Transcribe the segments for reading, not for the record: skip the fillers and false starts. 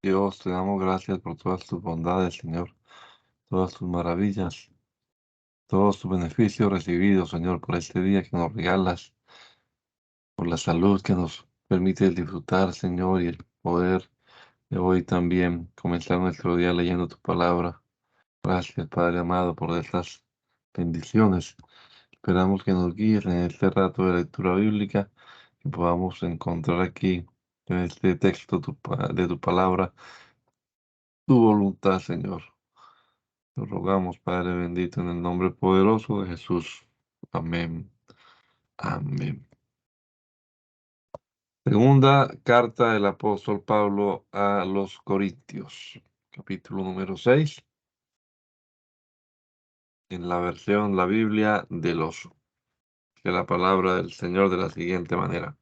Dios, te damos gracias por todas tus bondades, Señor, todas tus maravillas, todos tus beneficios recibidos, Señor, por este día que nos regalas, por la salud que nos permite disfrutar, Señor, y el poder de hoy también comenzar nuestro día leyendo tu palabra. Gracias, Padre amado, por estas bendiciones. Esperamos que nos guíes en este rato de lectura bíblica, que podamos encontrar aquí en este texto de tu palabra, tu voluntad, Señor. Lo rogamos, Padre bendito, en el nombre poderoso de Jesús. Amén. Amén. Segunda carta del apóstol Pablo a los Corintios, capítulo número 6, en la versión La Biblia del Oso, que la palabra del Señor de la siguiente manera.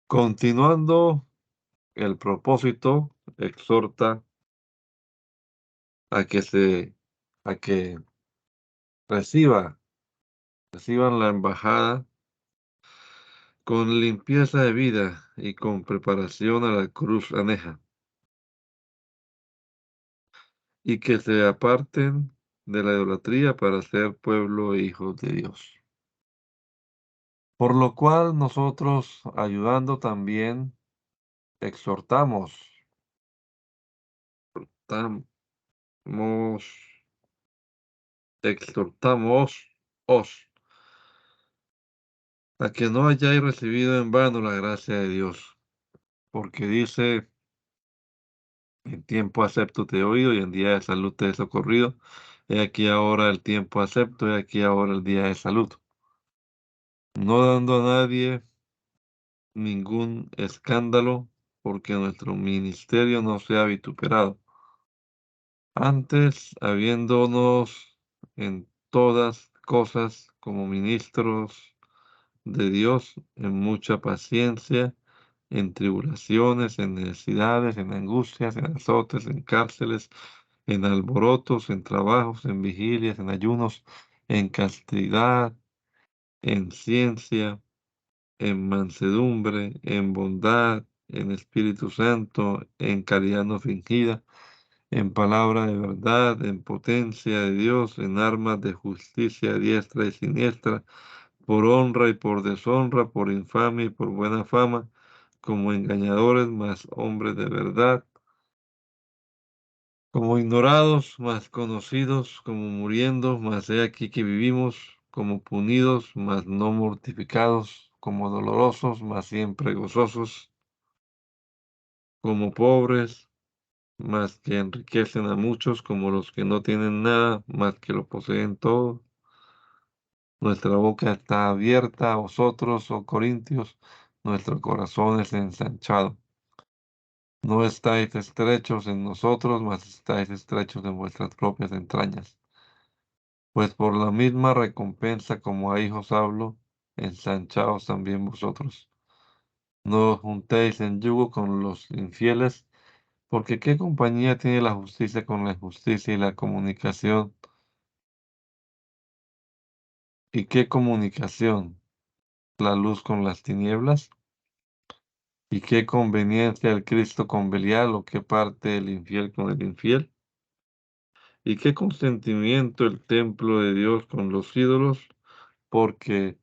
Continuando el propósito, exhorta a que reciban la embajada con limpieza de vida y con preparación a la cruz aneja, y que se aparten de la idolatría para ser pueblo e hijos de Dios. Por lo cual nosotros, ayudando también, exhortamos, exhortamos, exhortamos os a que no hayáis recibido en vano la gracia de Dios, porque dice, en tiempo acepto te he oído y en día de salud te he socorrido. He aquí ahora el tiempo acepto, he aquí ahora el día de salud. No dando a nadie ningún escándalo, porque nuestro ministerio no sea vituperado. Antes, habiéndonos en todas cosas como ministros de Dios, en mucha paciencia, en tribulaciones, en necesidades, en angustias, en azotes, en cárceles, en alborotos, en trabajos, en vigilias, en ayunos, en castidad, en ciencia, en mansedumbre, en bondad, en Espíritu Santo, en caridad no fingida, en palabra de verdad, en potencia de Dios, en armas de justicia diestra y siniestra, por honra y por deshonra, por infamia y por buena fama, como engañadores, mas hombres de verdad, como ignorados, mas conocidos, como muriendo, mas he aquí que vivimos, como punidos, mas no mortificados, como dolorosos, mas siempre gozosos, como pobres, mas que enriquecen a muchos, como los que no tienen nada, mas que lo poseen todo. Nuestra boca está abierta a vosotros, oh Corintios, nuestro corazón es ensanchado. No estáis estrechos en nosotros, mas estáis estrechos en vuestras propias entrañas. Pues por la misma recompensa como a hijos hablo, ensanchaos también vosotros. No os juntéis en yugo con los infieles, porque ¿qué compañía tiene la justicia con la injusticia y la comunicación? ¿Y qué comunicación? ¿La luz con las tinieblas? ¿Y qué conveniencia el Cristo con Belial o qué parte el infiel con el infiel? ¿Y qué consentimiento el templo de Dios con los ídolos? Porque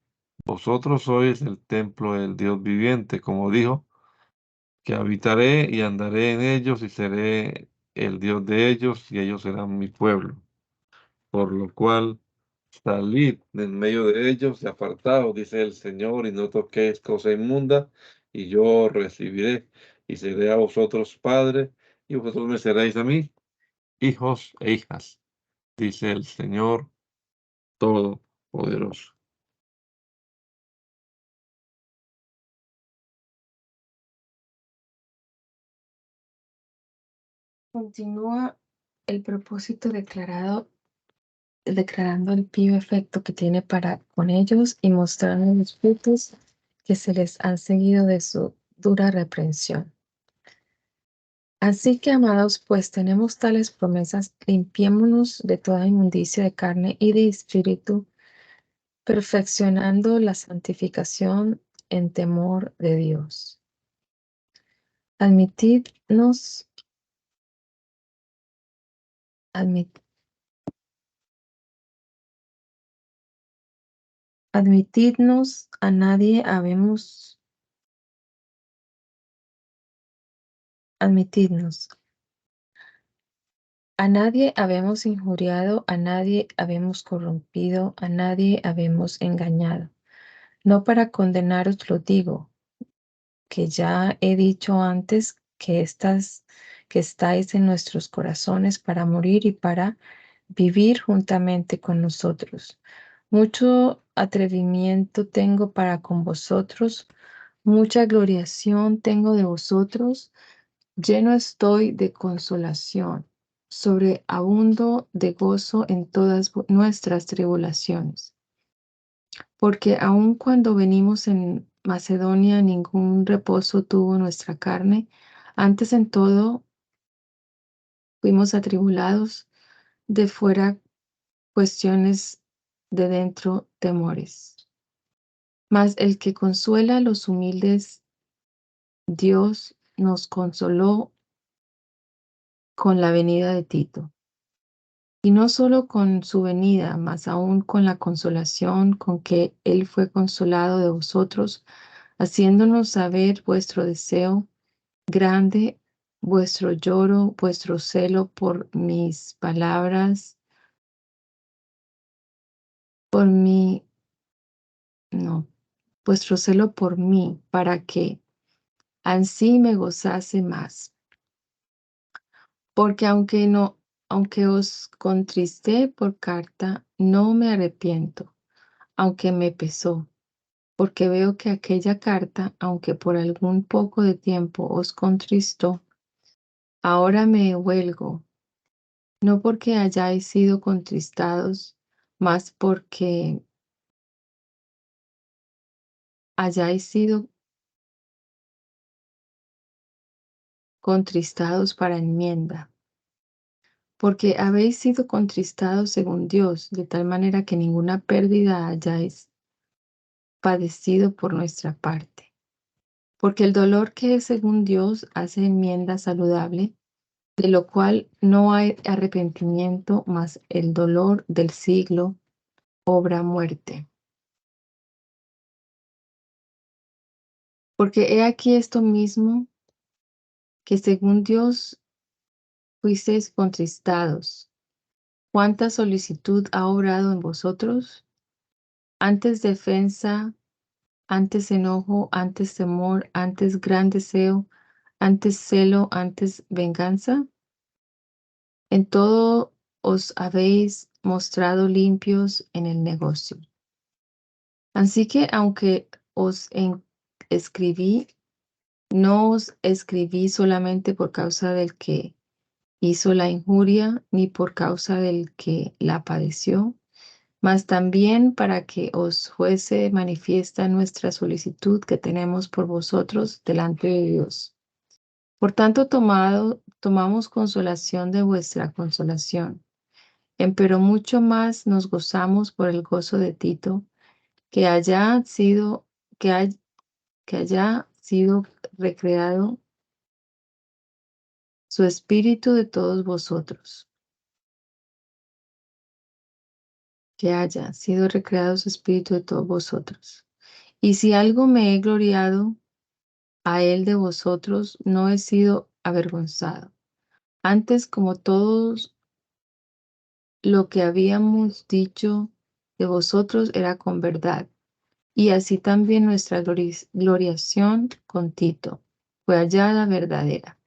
vosotros sois el templo del Dios viviente, como dijo, que habitaré y andaré en ellos y seré el Dios de ellos y ellos serán mi pueblo. Por lo cual, salid de en medio de ellos y apartaos, dice el Señor, y no toquéis cosa inmunda, y yo os recibiré y seré a vosotros padre, y vosotros me seréis a mí, hijos e hijas, dice el Señor Todopoderoso. Continúa el propósito declarando el pío efecto que tiene para con ellos y mostrando los frutos que se les han seguido de su dura reprensión. Así que, amados, pues tenemos tales promesas, limpiémonos de toda inmundicia de carne y de espíritu, perfeccionando la santificación en temor de Dios. Admitidnos Admitidnos, admitidnos. A nadie habemos injuriado, a nadie habemos corrompido, a nadie habemos engañado. No para condenaros lo digo, que ya he dicho antes que estáis en nuestros corazones para morir y para vivir juntamente con nosotros. Mucho atrevimiento tengo para con vosotros, mucha gloriación tengo de vosotros, lleno estoy de consolación, sobreabundo de gozo en todas nuestras tribulaciones. Porque aun cuando venimos en Macedonia, ningún reposo tuvo nuestra carne, antes en todo fuimos atribulados, de fuera cuestiones, de dentro temores. Mas el que consuela a los humildes, Dios nos consoló con la venida de Tito. Y no solo con su venida, mas aún con la consolación con que él fue consolado de vosotros, haciéndonos saber vuestro deseo grande, vuestro lloro, vuestro celo por mis palabras, por mí, no, vuestro celo por mí, para que ansí me gozase más. Porque aunque os contristé por carta, no me arrepiento, aunque me pesó, porque veo que aquella carta, aunque por algún poco de tiempo os contristó, ahora me huelgo, no porque hayáis sido contristados, mas porque hayáis sido contristados para enmienda, porque habéis sido contristados según Dios, de tal manera que ninguna pérdida hayáis padecido por nuestra parte. Porque el dolor que es según Dios hace enmienda saludable, de lo cual no hay arrepentimiento, mas el dolor del siglo obra muerte. Porque he aquí esto mismo, que según Dios fuisteis contristados. ¿Cuánta solicitud ha obrado en vosotros? Antes defensa, antes enojo, antes temor, antes gran deseo, antes celo, antes venganza. En todo os habéis mostrado limpios en el negocio. Así que aunque escribí, no os escribí solamente por causa del que hizo la injuria, ni por causa del que la padeció, mas también para que os fuese manifiesta nuestra solicitud que tenemos por vosotros delante de Dios. Por tanto, tomamos consolación de vuestra consolación. Empero mucho más nos gozamos por el gozo de Tito, que haya sido, que haya sido recreado su espíritu de todos vosotros. Que haya sido recreado su espíritu de todos vosotros. Y si algo me he gloriado a él de vosotros, no he sido avergonzado. Antes, como todos lo que habíamos dicho de vosotros era con verdad. Y así también nuestra gloriación con Tito fue hallada verdadera.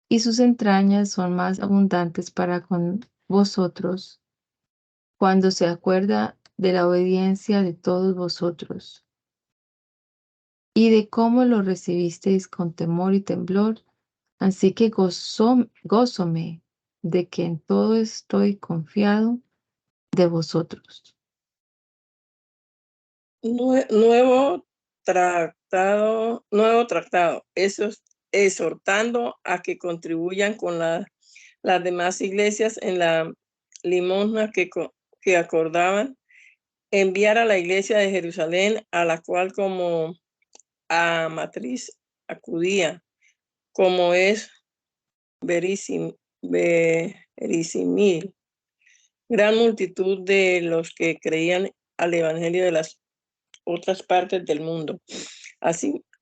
Y sus entrañas son más abundantes para con vosotros cuando se acuerda de la obediencia de todos vosotros y de cómo lo recibisteis con temor y temblor. Así que gózome de que en todo estoy confiado de vosotros. Nuevo tratado, eso es exhortando a que contribuyan con las demás iglesias en la limosna que acordaban enviar a la iglesia de Jerusalén, a la cual como a matriz acudía, como es 10,000. Gran multitud de los que creían al evangelio de las otras partes del mundo.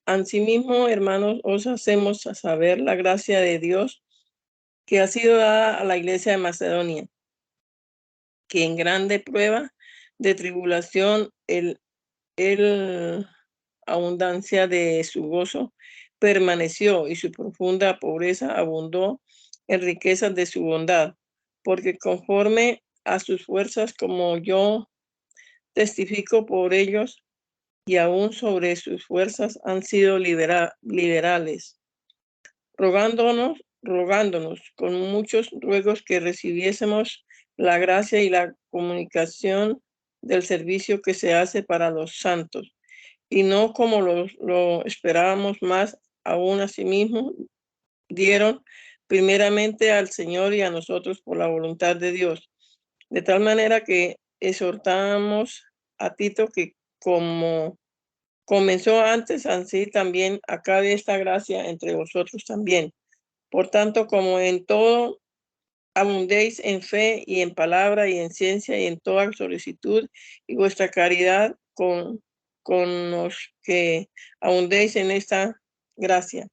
Asimismo, hermanos, os hacemos saber la gracia de Dios que ha sido dada a la iglesia de Macedonia, que en grande prueba de tribulación, el abundancia de su gozo permaneció y su profunda pobreza abundó en riquezas de su bondad, porque conforme a sus fuerzas, como yo testifico por ellos, y aún sobre sus fuerzas han sido liberales, rogándonos con muchos ruegos que recibiésemos la gracia y la comunicación del servicio que se hace para los santos, y no como lo esperábamos, más aún asimismo dieron primeramente al Señor y a nosotros por la voluntad de Dios, de tal manera que exhortamos a Tito que como comenzó antes, así también acabe esta gracia entre vosotros también. Por tanto, como en todo abundéis en fe y en palabra y en ciencia y en toda solicitud, y vuestra caridad con los que abundéis en esta gracia.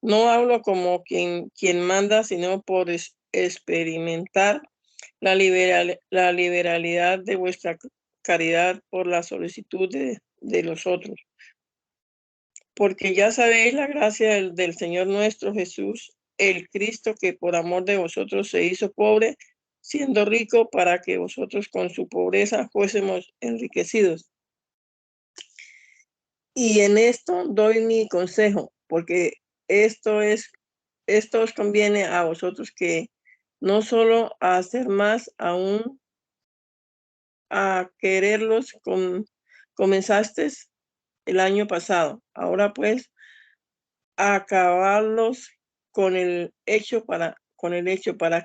No hablo como quien manda, sino por experimentar la liberalidad de vuestra caridad por la solicitud de los otros. Porque ya sabéis la gracia del Señor nuestro Jesús, el Cristo, que por amor de vosotros se hizo pobre, siendo rico, para que vosotros con su pobreza fuésemos enriquecidos. Y en esto doy mi consejo, porque esto os conviene a vosotros, que no solo a hacer más, aún a quererlos comenzasteis el año pasado. Ahora pues, a acabarlos con el hecho para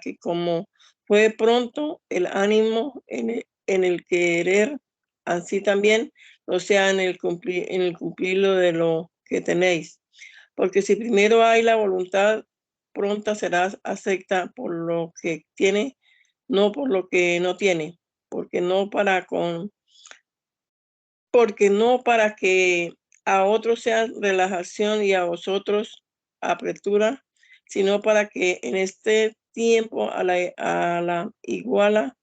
que, como fue pronto el ánimo en el querer, así también lo sea en el cumplirlo de lo que tenéis. Porque si primero hay la voluntad, pronta será acepta por lo que tiene, no por lo que no tiene, porque no para que a otros sea relajación y a vosotros apertura, sino para que en este tiempo a la iguala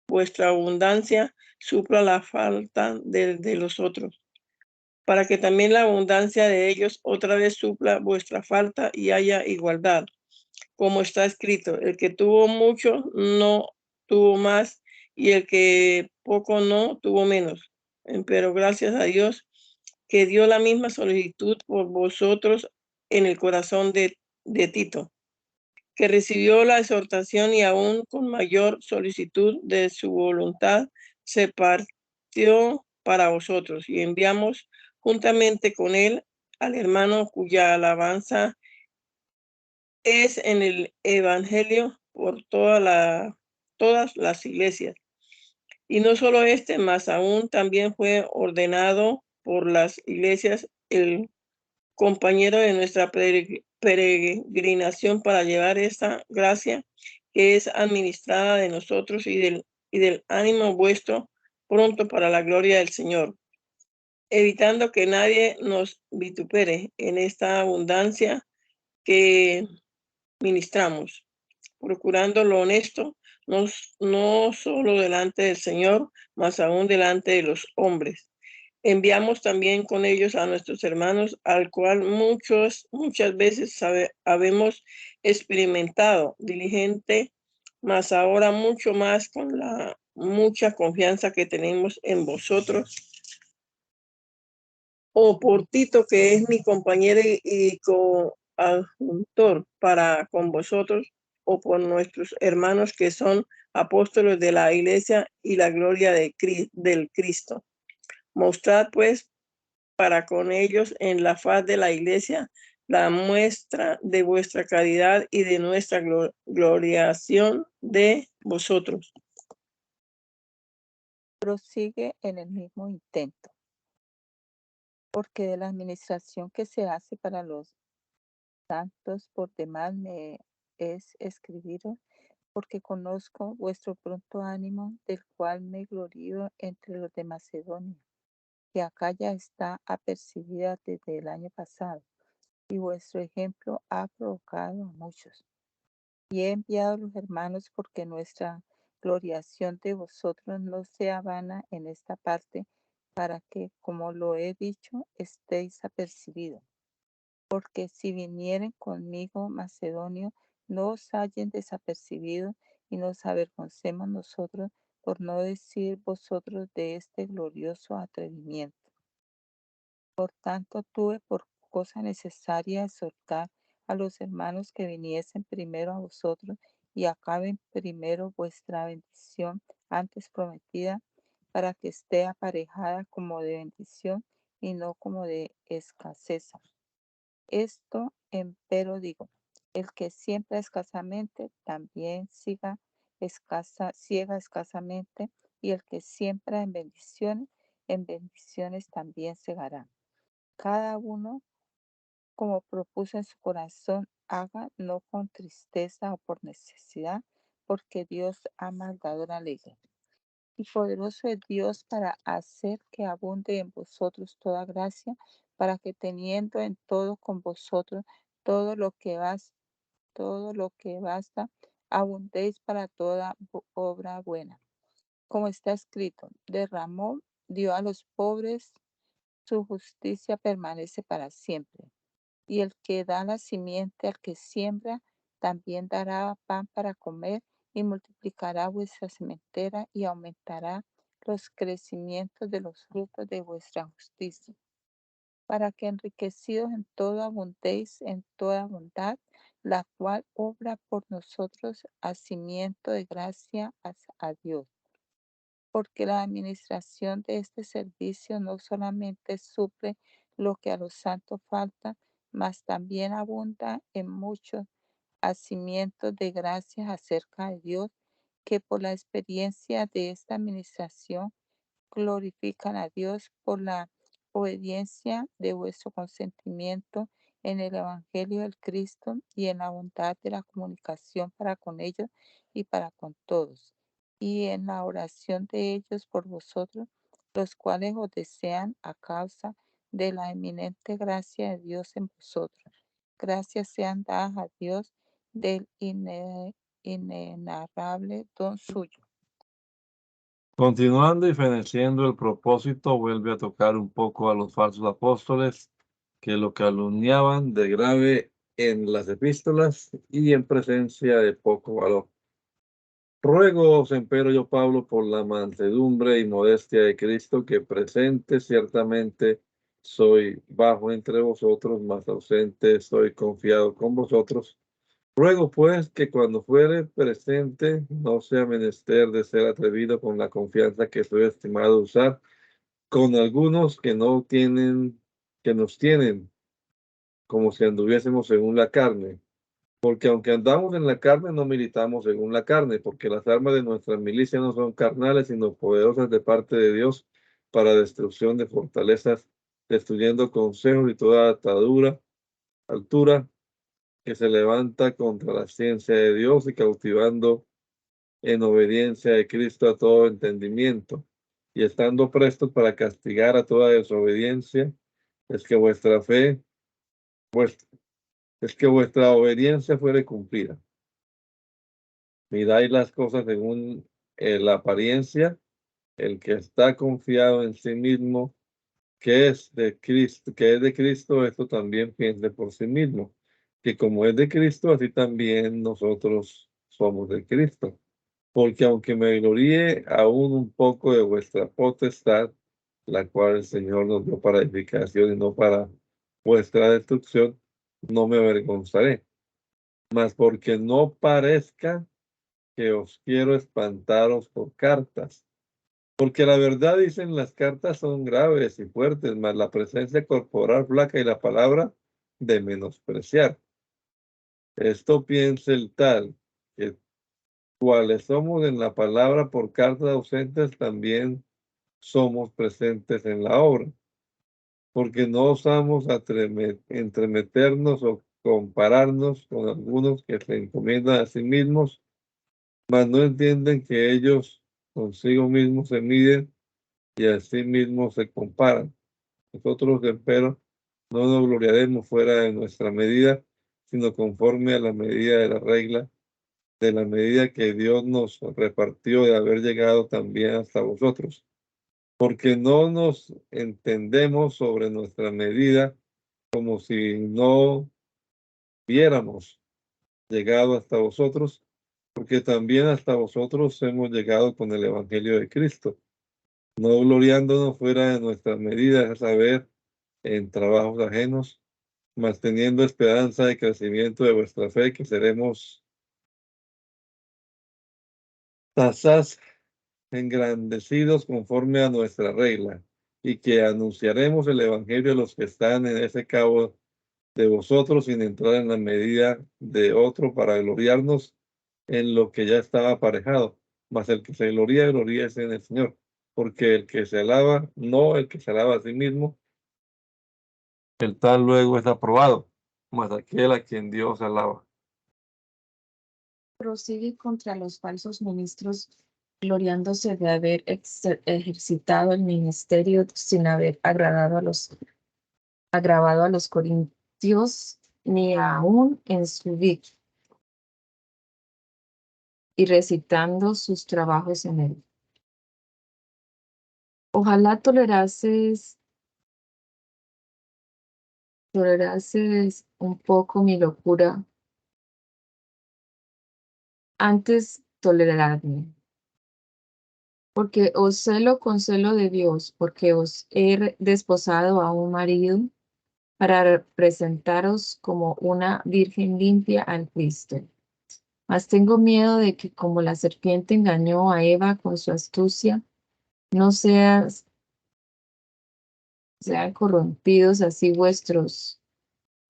vuestra abundancia supla la falta de los otros, para que también la abundancia de ellos otra vez supla vuestra falta y haya igualdad. Como está escrito, el que tuvo mucho no tuvo más, y el que poco no tuvo menos. Pero gracias a Dios, que dio la misma solicitud por vosotros en el corazón de Tito, que recibió la exhortación y aún con mayor solicitud de su voluntad se partió para vosotros, y enviamos juntamente con él al hermano cuya alabanza es en el evangelio por todas las iglesias. Y no solo mas aún también fue ordenado por las iglesias el compañero de nuestra peregrinación para llevar esta gracia que es administrada de nosotros y del ánimo vuestro pronto para la gloria del Señor, evitando que nadie nos vitupere en esta abundancia que ministramos, procurando lo honesto, no solo delante del Señor, mas aún delante de los hombres. Enviamos también con ellos a nuestros hermanos, al cual muchas veces habemos experimentado diligente, mas ahora mucho más con la mucha confianza que tenemos en vosotros. O por Tito, que es mi compañero y coadjutor para con vosotros, o por nuestros hermanos que son apóstoles de la iglesia y la gloria del Cristo. Mostrad pues para con ellos en la faz de la iglesia la muestra de vuestra caridad y de nuestra gloriación de vosotros. Prosigue en el mismo intento, porque de la administración que se hace para los santos por demás me es escribido porque conozco vuestro pronto ánimo, del cual me glorío entre los de Macedonia, que Acaya está apercibida desde el año pasado, y vuestro ejemplo ha provocado a muchos. Y he enviado a los hermanos porque nuestra gloriación de vosotros no sea vana en esta parte, para que, como lo he dicho, estéis apercibidos. Porque si vinieren conmigo macedonios, no os hallen desapercibidos y nos avergoncemos nosotros, por no decir vosotros de este glorioso atrevimiento. Por tanto, tuve por cosa necesaria exhortar a los hermanos que viniesen primero a vosotros y acaben primero vuestra bendición antes prometida, para que esté aparejada como de bendición y no como de escasez. Esto empero digo, el que siembra escasamente también siega escasamente, y el que siembra en bendiciones también segará. Cada uno, como propuso en su corazón, haga no con tristeza o por necesidad, porque Dios ama al dador alegre. Y poderoso es Dios para hacer que abunde en vosotros toda gracia, para que teniendo en todo con vosotros todo lo que basta, abundéis para toda obra buena. Como está escrito, derramó, dio a los pobres, su justicia permanece para siempre. Y el que da la simiente al que siembra, también dará pan para comer, y multiplicará vuestra sementera y aumentará los crecimientos de los frutos de vuestra justicia, para que enriquecidos en todo abundéis en toda bondad, la cual obra por nosotros hacimiento de gracia a Dios. Porque la administración de este servicio no solamente suple lo que a los santos falta, mas también abunda en muchos hacimientos de gracias acerca de Dios, que por la experiencia de esta administración glorifican a Dios por la obediencia de vuestro consentimiento en el Evangelio del Cristo y en la bondad de la comunicación para con ellos y para con todos, y en la oración de ellos por vosotros, los cuales os desean a causa de la eminente gracia de Dios en vosotros. Gracias sean dadas a Dios del inenarrable don suyo. Continuando y feneciendo el propósito, vuelve a tocar un poco a los falsos apóstoles que lo calumniaban de grave en las epístolas y en presencia de poco valor. Ruego, empero yo, Pablo, por la mansedumbre y modestia de Cristo, que presente ciertamente soy bajo entre vosotros, mas ausente estoy confiado con vosotros. Ruego, pues, que cuando fuere presente no sea menester de ser atrevido con la confianza que soy estimado usar con algunos que no tienen, que nos tienen, como si anduviésemos según la carne. Porque aunque andamos en la carne, no militamos según la carne, porque las armas de nuestra milicia no son carnales, sino poderosas de parte de Dios para destrucción de fortalezas, destruyendo consejos y toda altura que se levanta contra la ciencia de Dios y cautivando en obediencia de Cristo a todo entendimiento, y estando prestos para castigar a toda desobediencia, es que vuestra fe, es que vuestra obediencia fuere cumplida. Miráis las cosas según la apariencia, el que está confiado en sí mismo, que es de Cristo, esto también piense por sí mismo, que como es de Cristo, así también nosotros somos de Cristo. Porque aunque me gloríe aún un poco de vuestra potestad, la cual el Señor nos dio para edificación y no para vuestra destrucción, no me avergonzaré. Mas porque no parezca que os quiero espantaros por cartas. Porque la verdad, dicen, las cartas son graves y fuertes, mas la presencia corporal flaca y la palabra de menospreciar. Esto piensa el tal, que cuales somos en la palabra por cartas ausentes, también somos presentes en la obra. Porque no osamos entremeternos o compararnos con algunos que se encomiendan a sí mismos mas no entienden que ellos consigo mismos se miden y a sí mismos se comparan. Nosotros, empero, no nos gloriaremos fuera de nuestra medida, sino conforme a la medida de la regla, de la medida que Dios nos repartió de haber llegado también hasta vosotros. Porque no nos entendemos sobre nuestra medida como si no hubiéramos llegado hasta vosotros, porque también hasta vosotros hemos llegado con el Evangelio de Cristo, no gloriándonos fuera de nuestras medidas, a saber, en trabajos ajenos, mas teniendo esperanza de crecimiento de vuestra fe, que seremos tasas engrandecidos conforme a nuestra regla, y que anunciaremos el Evangelio a los que están en ese cabo de vosotros, sin entrar en la medida de otro para gloriarnos en lo que ya estaba aparejado. Mas el que se gloría, gloríese en el Señor, porque el que se alaba, no el que se alaba a sí mismo, el tal luego es aprobado, mas aquel a quien Dios alaba. Prosigue contra los falsos ministros, gloriándose de haber ejercitado el ministerio sin haber agravado a los corintios, ni aún en su vida, y recitando sus trabajos en él. Ojalá tolerases un poco mi locura, antes toleradme. Porque os celo con celo de Dios, porque os he desposado a un marido para presentaros como una virgen limpia al Cristo. Mas tengo miedo de que como la serpiente engañó a Eva con su astucia, no sean corrompidos así vuestros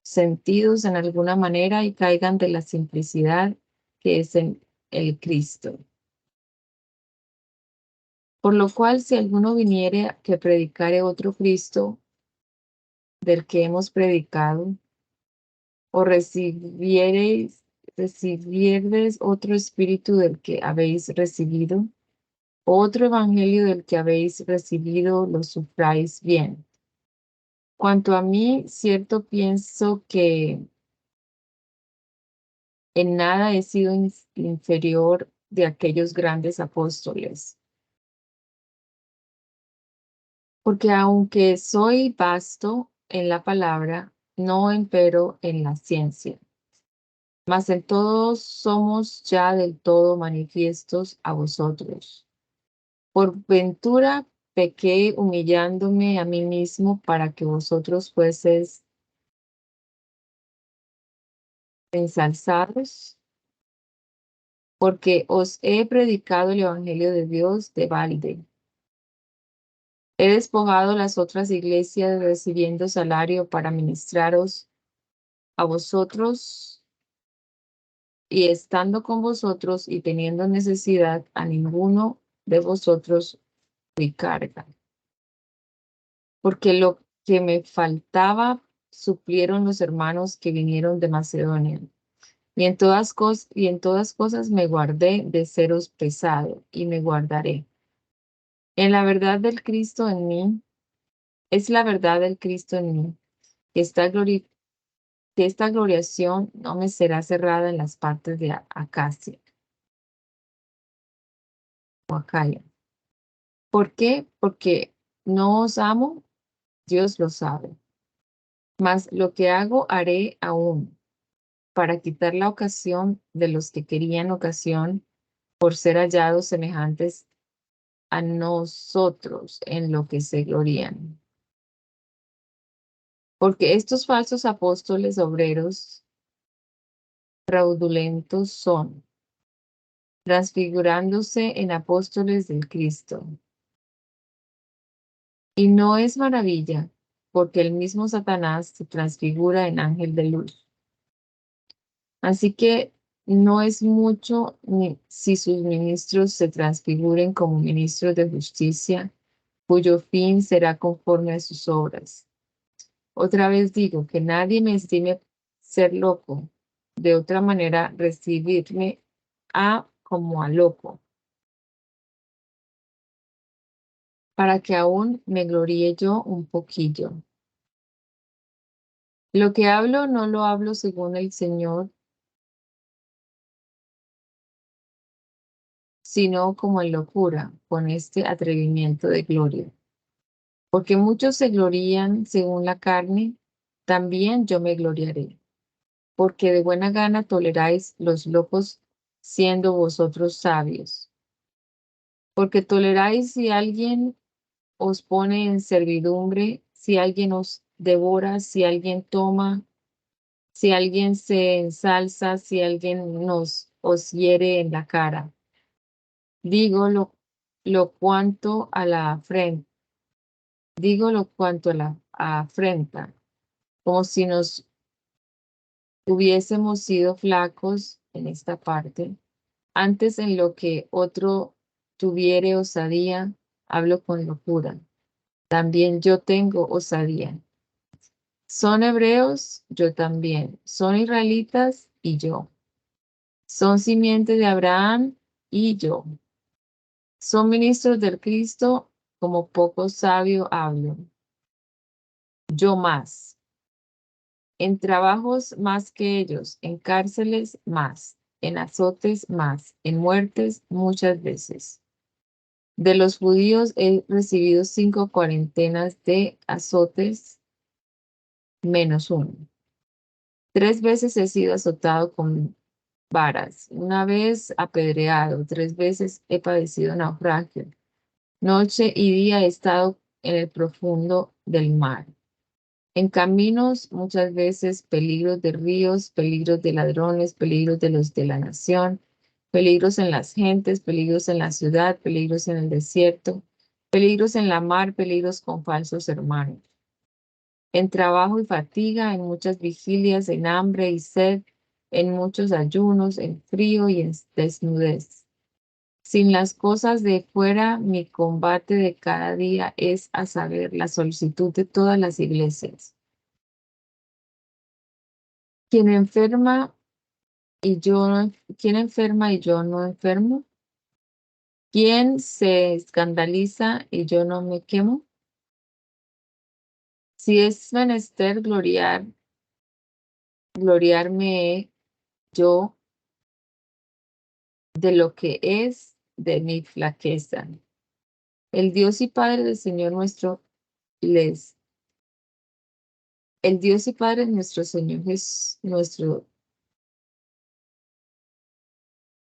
sentidos en alguna manera y caigan de la simplicidad que es en el Cristo. Por lo cual, si alguno viniere que predicare otro Cristo del que hemos predicado, o recibiereis otro espíritu del que habéis recibido, otro evangelio del que habéis recibido, lo sufráis bien. Cuanto a mí, cierto pienso que en nada he sido inferior de aquellos grandes apóstoles. Porque aunque soy vasto en la palabra, no empero en la ciencia. Mas en todos somos ya del todo manifiestos a vosotros. Por ventura pequé humillándome a mí mismo para que vosotros fueseis ensalzados, porque os he predicado el Evangelio de Dios de balde. He despojado las otras iglesias recibiendo salario para ministraros a vosotros y estando con vosotros y teniendo necesidad a ninguno de vosotros fui carga. Porque lo que me faltaba suplieron los hermanos que vinieron de Macedonia. Y en todas cosas me guardé de seros pesado y me guardaré. En la verdad del Cristo en mí, es la verdad del Cristo en mí, que esta gloriación no me será cerrada en las partes de Acacia o Acaya. ¿Por qué? Porque no os amo, Dios lo sabe. Mas lo que hago haré aún, para quitar la ocasión de los que querían ocasión por ser hallados semejantes a nosotros en lo que se glorían. Porque estos falsos apóstoles obreros fraudulentos son, transfigurándose en apóstoles del Cristo. Y no es maravilla, porque el mismo Satanás se transfigura en ángel de luz. Así que no es mucho ni si sus ministros se transfiguren como ministros de justicia, cuyo fin será conforme a sus obras. Otra vez digo que nadie me estime ser loco, de otra manera recibirme como a loco, para que aún me gloríe yo un poquillo. Lo que hablo no lo hablo según el Señor, sino como en locura, con este atrevimiento de gloria. Porque muchos se glorían según la carne, también yo me gloriaré. Porque de buena gana toleráis los locos, siendo vosotros sabios. Porque toleráis si alguien os pone en servidumbre, si alguien os devora, si alguien toma, si alguien se ensalza, si alguien os hiere en la cara. Digo lo cuanto a la afrenta, digo lo cuanto a la afrenta, como si nos hubiésemos sido flacos en esta parte. Antes en lo que otro tuviere osadía, hablo con locura. También yo tengo osadía. Son hebreos, yo también. Son israelitas y yo. Son simiente de Abraham y yo. Son ministros del Cristo, como poco sabio hablo. Yo más. En trabajos más que ellos, en cárceles más, en azotes más, en muertes muchas veces. De los judíos he recibido 5 cuarentenas de azotes menos uno. 3 veces he sido azotado con varas, una vez apedreado, 3 veces he padecido naufragio. Noche y día he estado en el profundo del mar. En caminos, muchas veces peligros de ríos, peligros de ladrones, peligros de los de la nación, peligros en las gentes, peligros en la ciudad, peligros en el desierto, peligros en la mar, peligros con falsos hermanos. En trabajo y fatiga, en muchas vigilias, en hambre y sed, en muchos ayunos, en frío y en desnudez. Sin las cosas de fuera, mi combate de cada día es, a saber, la solicitud de todas las iglesias. ¿Quién enferma y yo no enfermo? ¿Quién se escandaliza y yo no me quemo? Si es menester gloriarme yo de lo que es de mi flaqueza. El Dios y Padre del Señor nuestro el Dios y Padre de nuestro Señor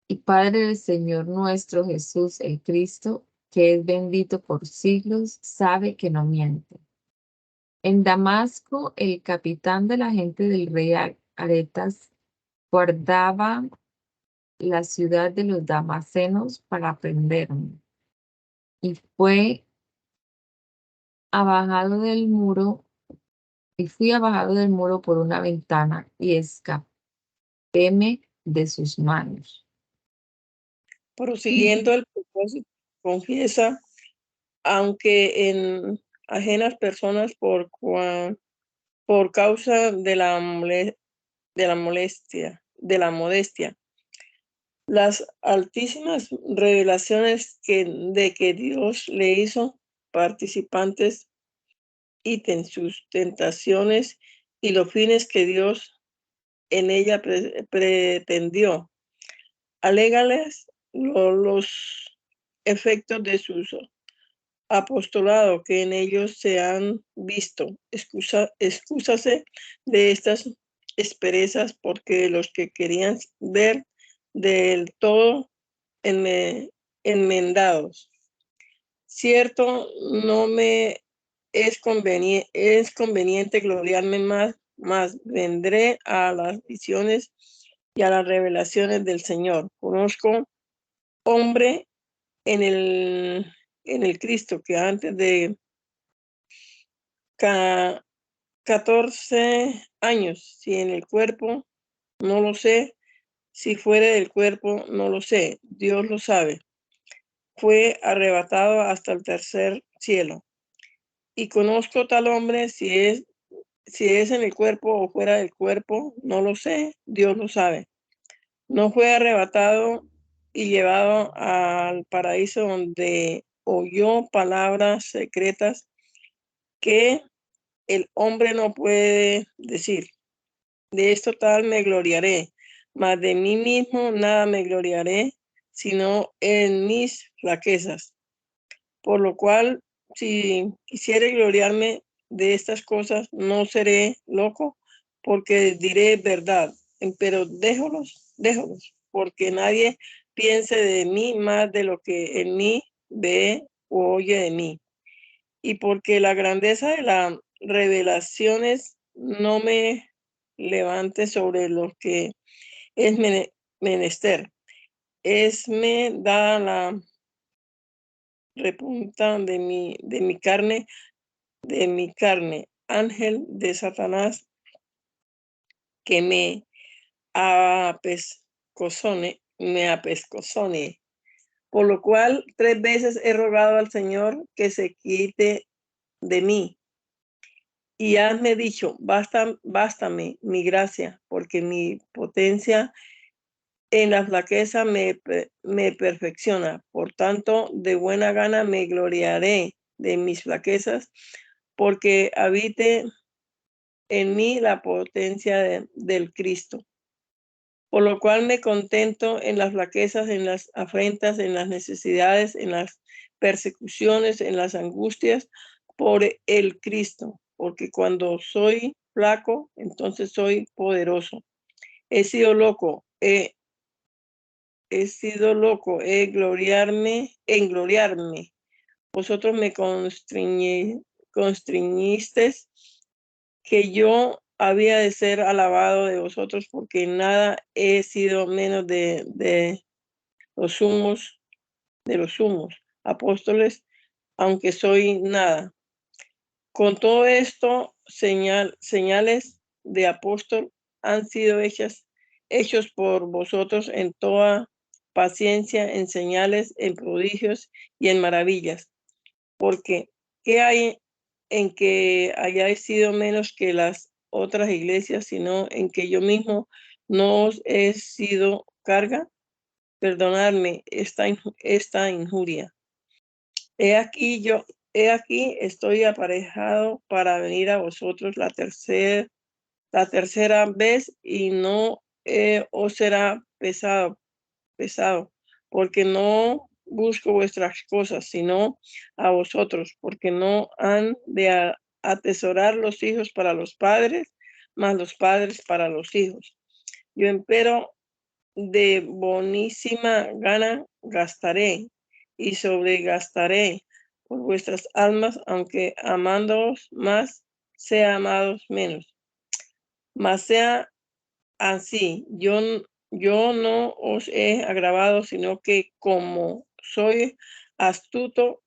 y Padre del Señor nuestro Jesús el Cristo, que es bendito por siglos, sabe que no miente. En Damasco, el capitán de la gente del rey Aretas guardaba la ciudad de los damasenos para prenderme. Y fui abajado del muro por una ventana y escapéme de sus manos. Prosiguiendo el propósito, confiesa, aunque en ajenas personas por causa de la modestia, las altísimas revelaciones de que Dios le hizo participantes y en sus tentaciones y los fines que Dios en ella pretendió. Alégales los efectos de su apostolado que en ellos se han visto. Excúsase de estas asperezas porque los que querían ver del todo enmendados. Cierto, no me es conveniente gloriarme más vendré a las visiones y a las revelaciones del Señor. Conozco hombre en el Cristo que antes de 14 años, si en el cuerpo, no lo sé, si fuera del cuerpo, no lo sé, Dios lo sabe. Fue arrebatado hasta el tercer cielo. Y conozco tal hombre, si es en el cuerpo o fuera del cuerpo, no lo sé, Dios lo sabe. No fue arrebatado y llevado al paraíso, donde oyó palabras secretas que el hombre no puede decir. De esto tal me gloriaré, mas de mí mismo nada me gloriaré, sino en mis flaquezas. Por lo cual, si quisiere gloriarme de estas cosas, no seré loco, porque diré verdad. Pero déjolos, porque nadie piense de mí más de lo que en mí ve o oye de mí. Y porque la grandeza de las revelaciones no me levante sobre lo que es menester. Esme dada la repunta de mi carne, ángel de Satanás, que me apescozone. Por lo cual 3 veces he rogado al Señor que se quite de mí. Y hazme dicho, bástame mi gracia, porque mi potencia en la flaqueza me perfecciona. Por tanto, de buena gana me gloriaré de mis flaquezas, porque habite en mí la potencia del Cristo. Por lo cual me contento en las flaquezas, en las afrentas, en las necesidades, en las persecuciones, en las angustias, por el Cristo. Porque cuando soy flaco, entonces soy poderoso. He sido loco en gloriarme. Vosotros me constriñisteis que yo había de ser alabado de vosotros, porque nada he sido menos de los sumos apóstoles, aunque soy nada. Con todo esto, señales de apóstol han sido hechos por vosotros en toda paciencia, en señales, en prodigios y en maravillas. Porque, ¿qué hay en que hayáis sido menos que las otras iglesias, sino en que yo mismo no os he sido carga? Perdonadme esta injuria. He aquí estoy aparejado para venir a vosotros la tercera vez, y no os será pesado, porque no busco vuestras cosas, sino a vosotros, porque no han de atesorar los hijos para los padres, mas los padres para los hijos. Yo empero de bonísima gana gastaré y sobregastaré por vuestras almas, aunque amándoos más, sea amados menos. Mas sea así, yo no os he agravado, sino que como soy astuto,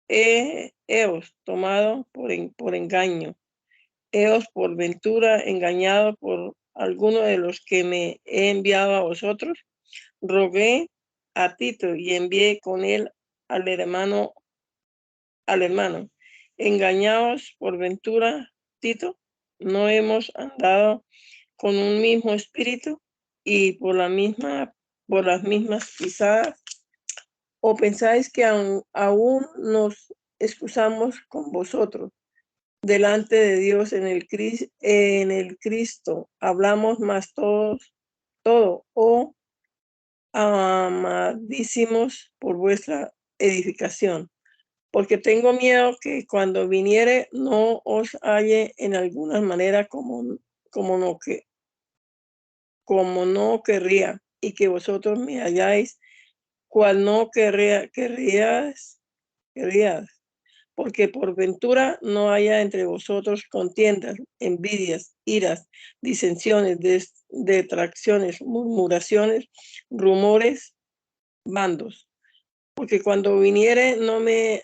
heos tomado por engaño, heos por ventura engañado por alguno de los que me he enviado a vosotros. Rogué a Tito y envié con él al hermano. Engañados por ventura, Tito, no hemos andado con un mismo espíritu y por las mismas pisadas. ¿O pensáis que aún nos excusamos con vosotros delante de Dios en el Cristo? Hablamos más todo, oh amadísimos, por vuestra edificación. Porque tengo miedo que cuando viniere no os halle en alguna manera como no querría, y que vosotros me halláis cual no querrías, porque por ventura no haya entre vosotros contiendas, envidias, iras, disensiones, detracciones, murmuraciones, rumores, bandos. Porque cuando viniere no me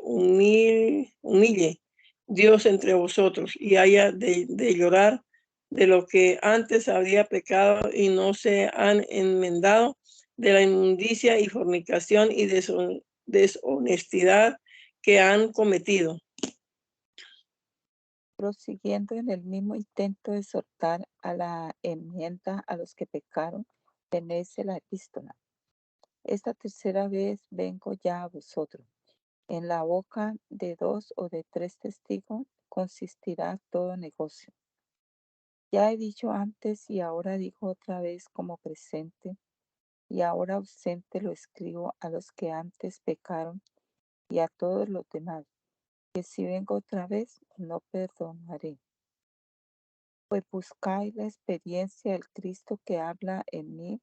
humille Dios entre vosotros, y haya de llorar de lo que antes habría pecado y no se han enmendado, de la inmundicia y fornicación y deshonestidad que han cometido. prosiguiendo en el mismo intento de exhortar a la enmienda a los que pecaron, tenéis la epístola. Esta tercera vez vengo ya a vosotros. En la boca de 2 o de 3 testigos consistirá todo negocio. Ya he dicho antes y ahora digo otra vez como presente, y ahora ausente lo escribo a los que antes pecaron y a todos los demás, que si vengo otra vez no perdonaré. Pues buscáis la experiencia del Cristo que habla en mí,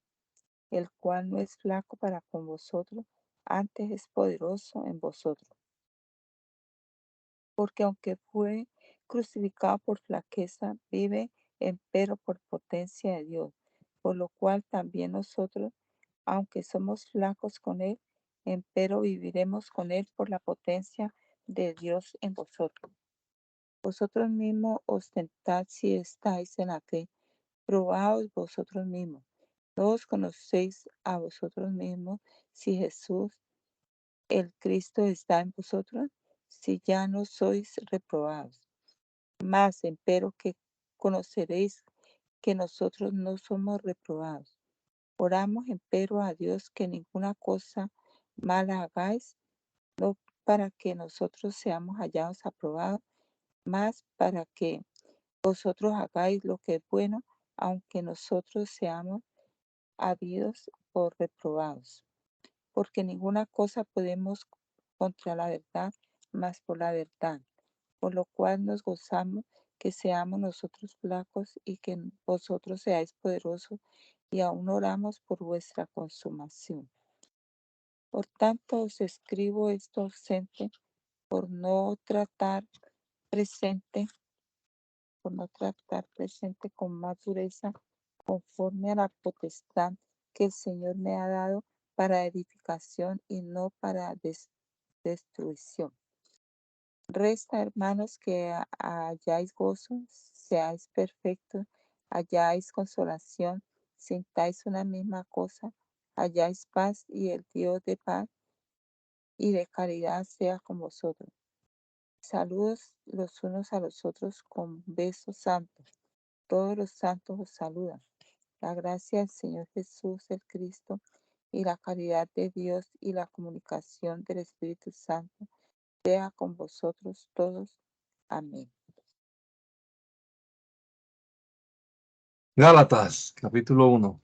el cual no es flaco para con vosotros, antes es poderoso en vosotros. Porque aunque fue crucificado por flaqueza, vive empero por potencia de Dios, por lo cual también nosotros, aunque somos flacos con él, empero viviremos con él por la potencia de Dios en vosotros. Vosotros mismos ostentad si estáis en la fe, probaos vosotros mismos. ¿No os conocéis a vosotros mismos si Jesús, el Cristo, está en vosotros? Si ya no sois reprobados. Mas empero que conoceréis que nosotros no somos reprobados. Oramos empero a Dios que ninguna cosa mala hagáis, no para que nosotros seamos hallados aprobados, mas para que vosotros hagáis lo que es bueno, aunque nosotros seamos habidos por reprobados. Porque ninguna cosa podemos contra la verdad, mas por la verdad. Por lo cual nos gozamos que seamos nosotros flacos y que vosotros seáis poderosos, y aún oramos por vuestra consumación. Por tanto os escribo esto ausente, por no tratar presente con más dureza, conforme a la potestad que el Señor me ha dado para edificación y no para destrucción. Resta, hermanos, que halláis gozo, seáis perfectos, halláis consolación, sintáis una misma cosa, halláis paz, y el Dios de paz y de caridad sea con vosotros. Saludos los unos a los otros con besos santos. Todos los santos os saludan. La gracia del Señor Jesús, el Cristo, y la caridad de Dios y la comunicación del Espíritu Santo sea con vosotros todos. Amén. Gálatas, capítulo 1.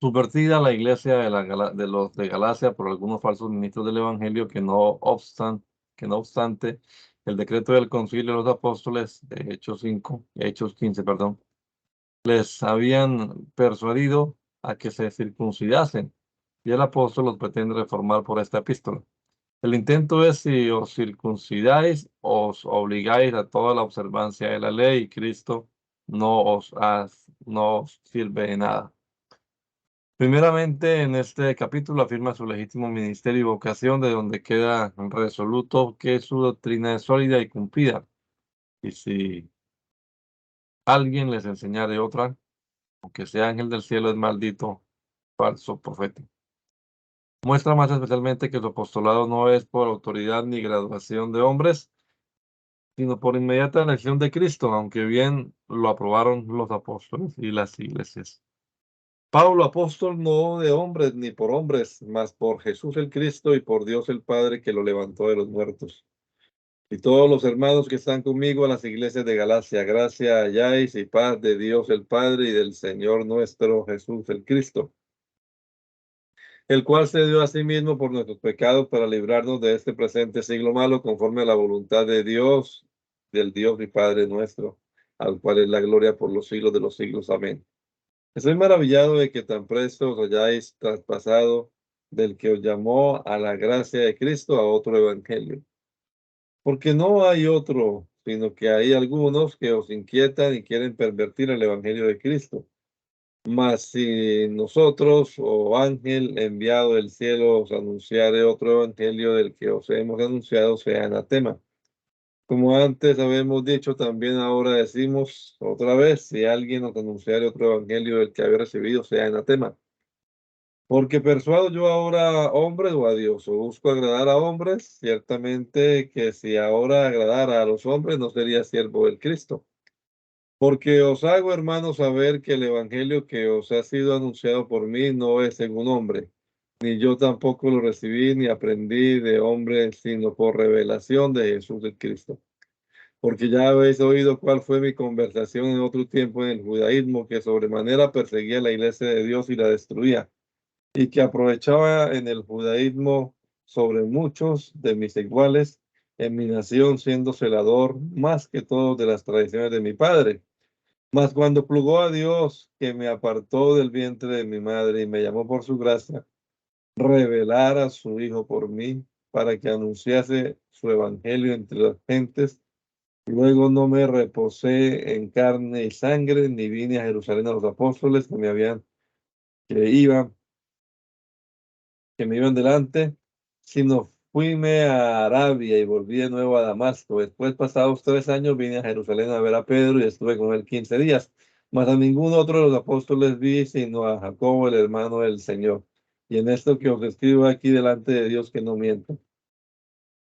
Subvertida la iglesia de los de Galacia por algunos falsos ministros del Evangelio que no obstante, el decreto del concilio de los apóstoles de Hechos 15, perdón, les habían persuadido a que se circuncidasen, y el apóstol los pretende reformar por esta epístola. El intento es: si os circuncidáis, os obligáis a toda la observancia de la ley, y Cristo no os sirve de nada. Primeramente, en este capítulo afirma su legítimo ministerio y vocación, de donde queda resoluto que su doctrina es sólida y cumplida. Y si alguien les enseñare otra, aunque sea ángel del cielo, es maldito, falso profeta. Muestra más especialmente que su apostolado no es por autoridad ni graduación de hombres, sino por inmediata elección de Cristo, aunque bien lo aprobaron los apóstoles y las iglesias. Pablo, apóstol, no de hombres ni por hombres, mas por Jesús el Cristo y por Dios el Padre, que lo levantó de los muertos. Y todos los hermanos que están conmigo en las iglesias de Galacia, gracia halláis y paz de Dios el Padre y del Señor nuestro Jesús el Cristo, el cual se dio a sí mismo por nuestros pecados para librarnos de este presente siglo malo, conforme a la voluntad de Dios, del Dios y Padre nuestro, al cual es la gloria por los siglos de los siglos. Amén. Estoy maravillado de que tan presto os hayáis traspasado del que os llamó a la gracia de Cristo a otro evangelio. Porque no hay otro, sino que hay algunos que os inquietan y quieren pervertir el evangelio de Cristo. Mas si nosotros, o ángel enviado del cielo, os anunciare otro evangelio del que os hemos anunciado, sea anatema. Como antes habíamos dicho, también ahora decimos otra vez: si alguien nos anunciare otro evangelio del que había recibido, sea anatema. Porque persuado yo ahora a hombres o a Dios, o busco agradar a hombres, ciertamente que si ahora agradara a los hombres no sería siervo del Cristo. Porque os hago, hermanos, saber que el evangelio que os ha sido anunciado por mí no es según hombre, ni yo tampoco lo recibí ni aprendí de hombre, sino por revelación de Jesús el Cristo. Porque ya habéis oído cuál fue mi conversación en otro tiempo en el judaísmo, que sobremanera perseguía la iglesia de Dios y la destruía, y que aprovechaba en el judaísmo sobre muchos de mis iguales en mi nación, siendo celador más que todos de las tradiciones de mi padre. Mas cuando plugó a Dios, que me apartó del vientre de mi madre y me llamó por su gracia, revelar a su Hijo por mí, para que anunciase su evangelio entre las gentes. Luego no me reposé en carne y sangre, ni vine a Jerusalén a los apóstoles que iban, que me iban delante, sino fuime a Arabia y volví de nuevo a Damasco. Después, pasados 3 años, vine a Jerusalén a ver a Pedro y estuve con él 15 días. Mas a ningún otro de los apóstoles vi, sino a Jacobo, el hermano del Señor. Y en esto que os escribo aquí delante de Dios, que no miento.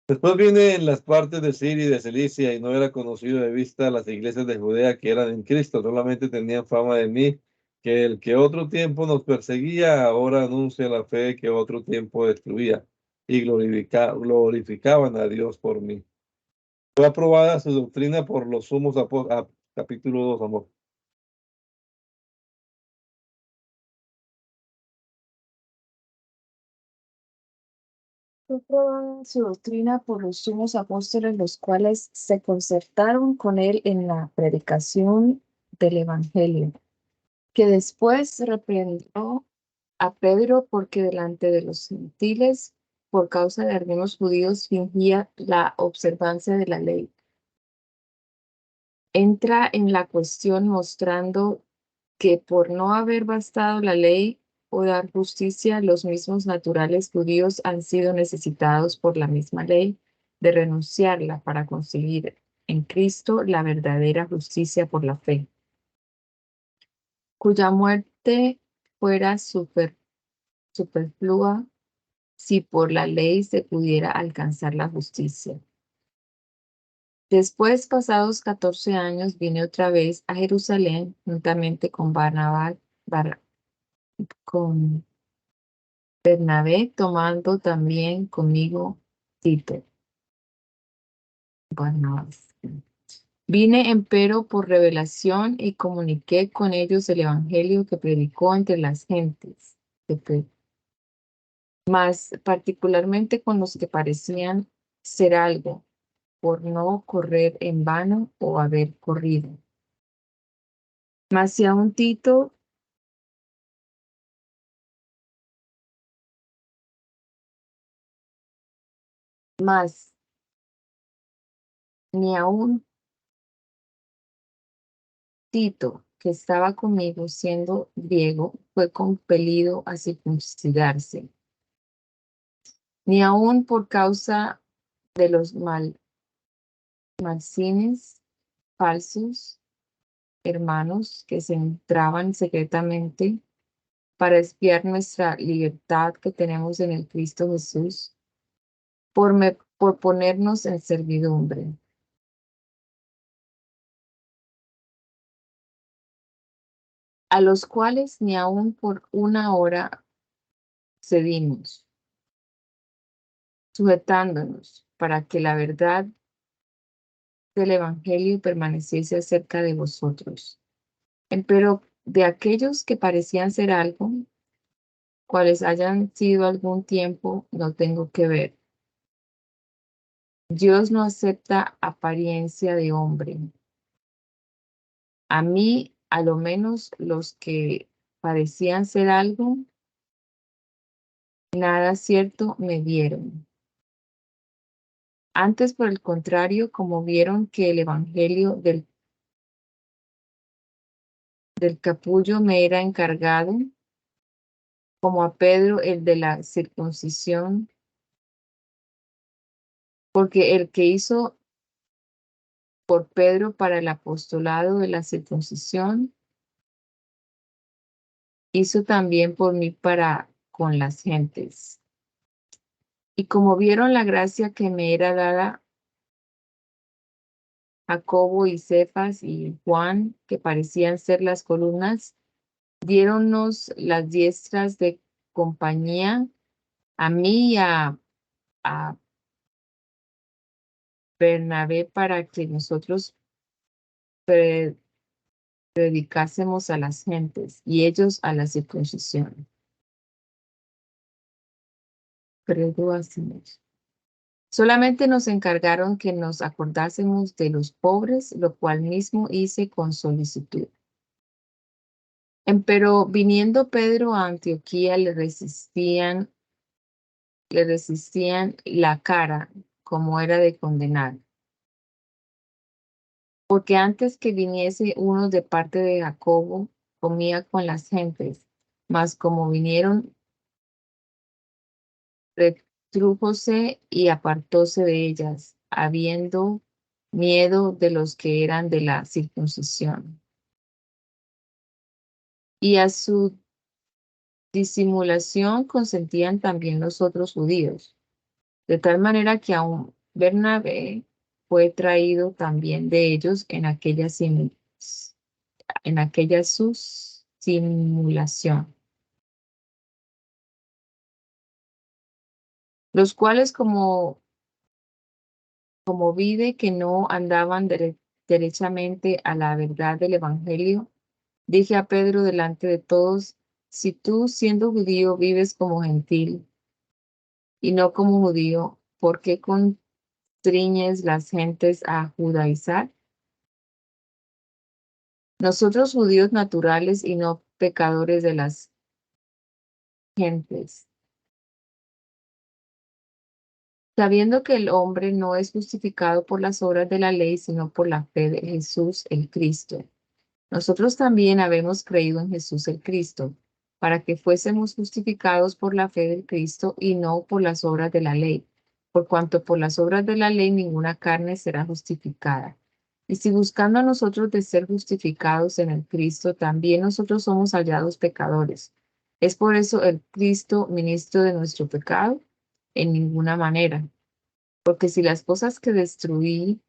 Después vine en las partes de Siria y de Cilicia y no era conocido de vista las iglesias de Judea que eran en Cristo, solamente tenían fama de mí, que el que otro tiempo nos perseguía, ahora anuncia la fe que otro tiempo destruía, y glorificaban a Dios por mí. Fue aprobada su doctrina por los sumos apóstoles. Capítulo 2, amor. Fue probada su doctrina por los sumos apóstoles, los cuales se concertaron con él en la predicación del Evangelio, que después reprendió a Pedro porque delante de los gentiles, por causa de algunos judíos, fingía la observancia de la ley. Entra en la cuestión mostrando que por no haber bastado la ley o dar justicia, los mismos naturales judíos han sido necesitados por la misma ley de renunciarla para conseguir en Cristo la verdadera justicia por la fe, cuya muerte fuera superflua si por la ley se pudiera alcanzar la justicia. Después, pasados 14 años, vine otra vez a Jerusalén juntamente con con Bernabé, tomando también conmigo Tito. Barnabas. Vine empero por revelación y comuniqué con ellos el evangelio que predicó entre las gentes, más particularmente con los que parecían ser algo, por no correr en vano o haber corrido. Mas si aún Tito, más ni aún Tito, que estaba conmigo siendo griego, fue compelido a circuncidarse, ni aún por causa de los malsines falsos hermanos que se entraban secretamente para espiar nuestra libertad que tenemos en el Cristo Jesús, por ponernos en servidumbre. A los cuales ni aún por una hora cedimos, sujetándonos para que la verdad del Evangelio permaneciese acerca de vosotros. Pero de aquellos que parecían ser algo, cuales hayan sido algún tiempo, no tengo que ver. Dios no acepta apariencia de hombre. A mí, a lo menos los que parecían ser algo, nada cierto me dieron. Antes, por el contrario, como vieron que el evangelio del capullo me era encargado, como a Pedro el de la circuncisión, porque el que hizo por Pedro para el apostolado de la circuncisión, hizo también por mí para con las gentes. Y como vieron la gracia que me era dada, Jacobo y Cefas y Juan, que parecían ser las columnas, diéronnos las diestras de compañía a mí y a Bernabé para que nosotros predicásemos a las gentes y ellos a la circuncisión. Predicásemos. Solamente nos encargaron que nos acordásemos de los pobres, lo cual mismo hice con solicitud. Pero viniendo Pedro a Antioquía le resistían la cara, como era de condenar. Porque antes que viniese uno de parte de Jacobo, comía con las gentes, mas como vinieron, retrújose y apartóse de ellas, habiendo miedo de los que eran de la circuncisión. Y a su disimulación consentían también los otros judíos, de tal manera que aún Bernabé fue traído también de ellos en aquella su simulación. Los cuales como vide que no andaban derechamente a la verdad del evangelio, dije a Pedro delante de todos: si tú, siendo judío, vives como gentil y no como judío, ¿por qué constriñes las gentes a judaizar? Nosotros judíos naturales y no pecadores de las gentes, sabiendo que el hombre no es justificado por las obras de la ley, sino por la fe de Jesús el Cristo. Nosotros también habemos creído en Jesús el Cristo, para que fuésemos justificados por la fe del Cristo y no por las obras de la ley, por cuanto por las obras de la ley ninguna carne será justificada. Y si buscando a nosotros de ser justificados en el Cristo, también nosotros somos hallados pecadores. ¿Es por eso el Cristo ministro de nuestro pecado? En ninguna manera. Porque si las cosas que destruí,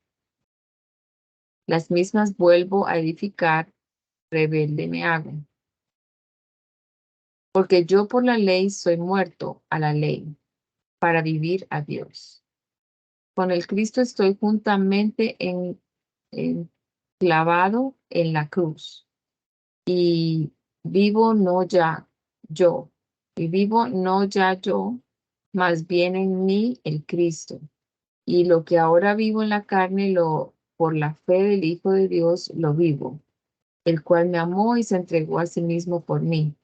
las mismas vuelvo a edificar, rebelde me hago. Porque yo por la ley soy muerto a la ley, para vivir a Dios. Con el Cristo estoy juntamente clavado en la cruz. Y vivo no ya yo, mas bien en mí el Cristo. Y lo que ahora vivo en la carne, por la fe del Hijo de Dios, lo vivo, el cual me amó y se entregó a sí mismo por mí.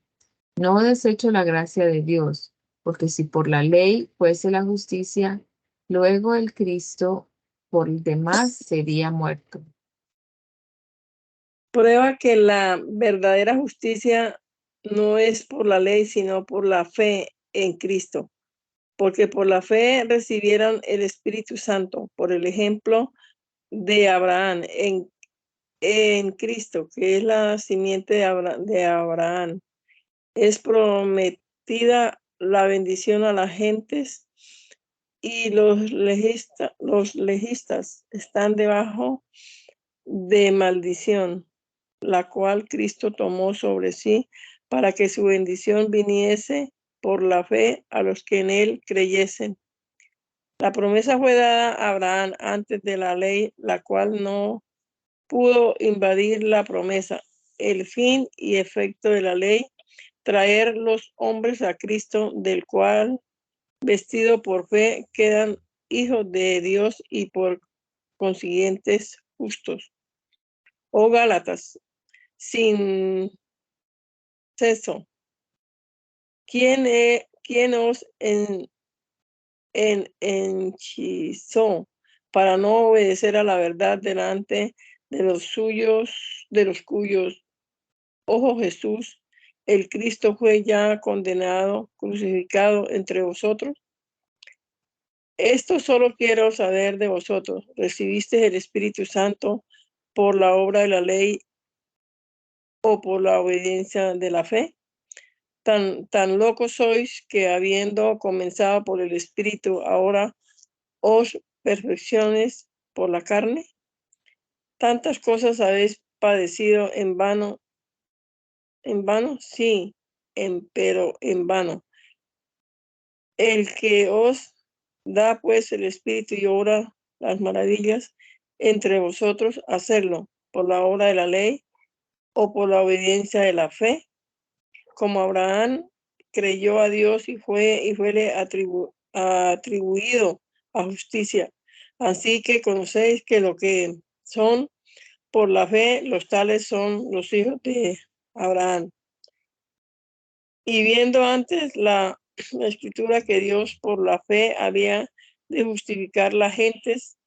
No desecho la gracia de Dios, porque si por la ley fuese la justicia, luego el Cristo por el demás sería muerto. Prueba que la verdadera justicia no es por la ley, sino por la fe en Cristo. Porque por la fe recibieron el Espíritu Santo, por el ejemplo de Abraham en Cristo, que es la simiente de Abraham. Es prometida la bendición a las gentes y los legistas están debajo de maldición, la cual Cristo tomó sobre sí para que su bendición viniese por la fe a los que en él creyesen. La promesa fue dada a Abraham antes de la ley, la cual no pudo invadir la promesa. El fin y efecto de la ley, traer los hombres a Cristo, del cual, vestido por fe, quedan hijos de Dios y por consiguientes justos. Oh Gálatas, sin ceso, ¿quién os hechizó para no obedecer a la verdad delante de los cuyos ojos Jesús, el Cristo, fue ya condenado, crucificado entre vosotros? Esto solo quiero saber de vosotros. ¿Recibisteis el Espíritu Santo por la obra de la ley o por la obediencia de la fe? Tan locos sois que habiendo comenzado por el Espíritu, ahora os perfecciones por la carne. Tantas cosas habéis padecido en vano, sí, pero en vano. El que os da pues el Espíritu y obra las maravillas entre vosotros, hacerlo por la obra de la ley o por la obediencia de la fe, como Abraham creyó a Dios y fuele atribuido a justicia. Así que conocéis que lo que son por la fe, los tales son los hijos de Abraham. Y viendo antes la escritura que Dios por la fe había de justificar las gentes,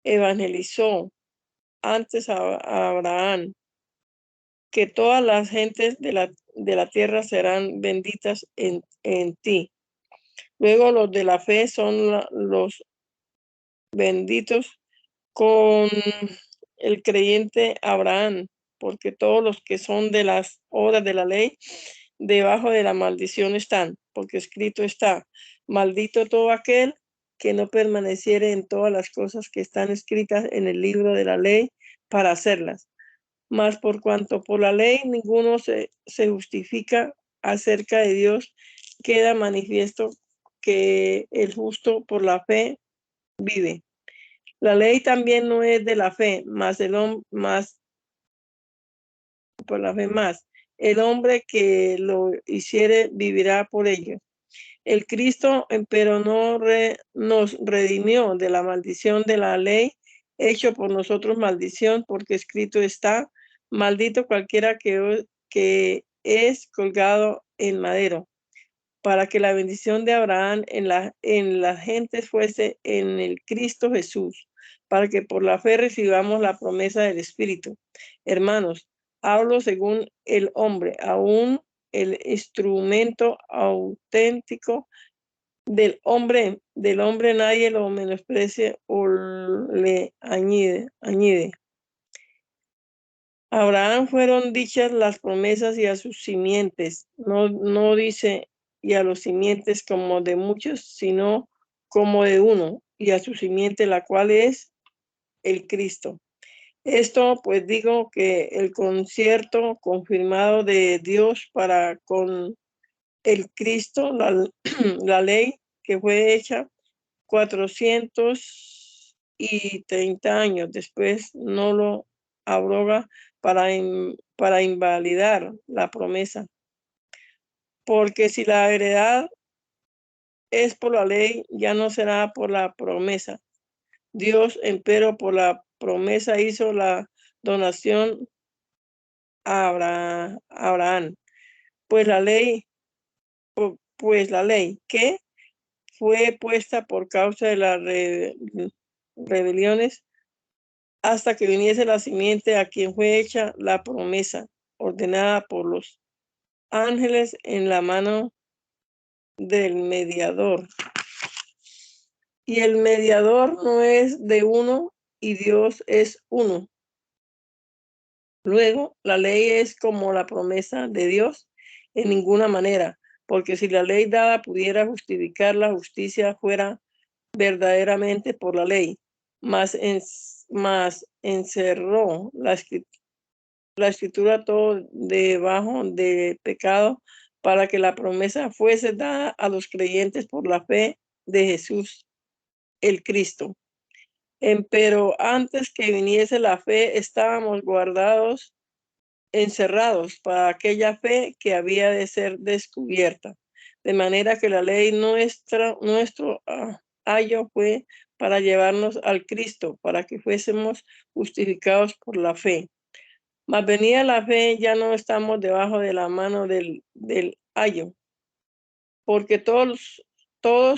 evangelizó antes a Abraham, que todas las gentes de la tierra serán benditas en ti. Luego los de la fe son los benditos con el creyente Abraham, porque todos los que son de las obras de la ley, debajo de la maldición están, porque escrito está, maldito todo aquel que no permaneciere en todas las cosas que están escritas en el libro de la ley para hacerlas. Mas por cuanto por la ley ninguno se justifica acerca de Dios, queda manifiesto que el justo por la fe vive. La ley también no es de la fe, por la fe más. El hombre que lo hiciere vivirá por ello. El Cristo, pero no nos redimió de la maldición de la ley, hecho por nosotros maldición, porque escrito está, maldito cualquiera que es colgado en madero, para que la bendición de Abraham en las gentes fuese en el Cristo Jesús, para que por la fe recibamos la promesa del Espíritu. Hermanos, hablo según el hombre, aún el instrumento auténtico del hombre nadie lo menosprecie o le añade. A Abraham fueron dichas las promesas y a sus simientes. No dice y a los simientes como de muchos, sino como de uno, y a su simiente, la cual es el Cristo. Esto pues digo que el concierto confirmado de Dios para con el Cristo, la ley que fue hecha 430 años después, no lo abroga para invalidar la promesa. Porque si la heredad es por la ley, ya no será por la promesa. Dios, empero, por la promesa hizo la donación a Abraham. Pues la ley, que fue puesta por causa de las rebeliones, hasta que viniese la simiente a quien fue hecha la promesa, ordenada por los ángeles en la mano del mediador. Y el mediador no es de uno, y Dios es uno. Luego, la ley es como la promesa de Dios en ninguna manera, porque si la ley dada pudiera justificar la justicia, fuera verdaderamente por la ley, mas encerró la escritura todo debajo de pecado, para que la promesa fuese dada a los creyentes por la fe de Jesús, el Cristo. Pero antes que viniese la fe, estábamos guardados, encerrados para aquella fe que había de ser descubierta. De manera que la ley nuestro ayo fue para llevarnos al Cristo, para que fuésemos justificados por la fe. Mas venida la fe, ya no estamos debajo de la mano del ayo, porque todos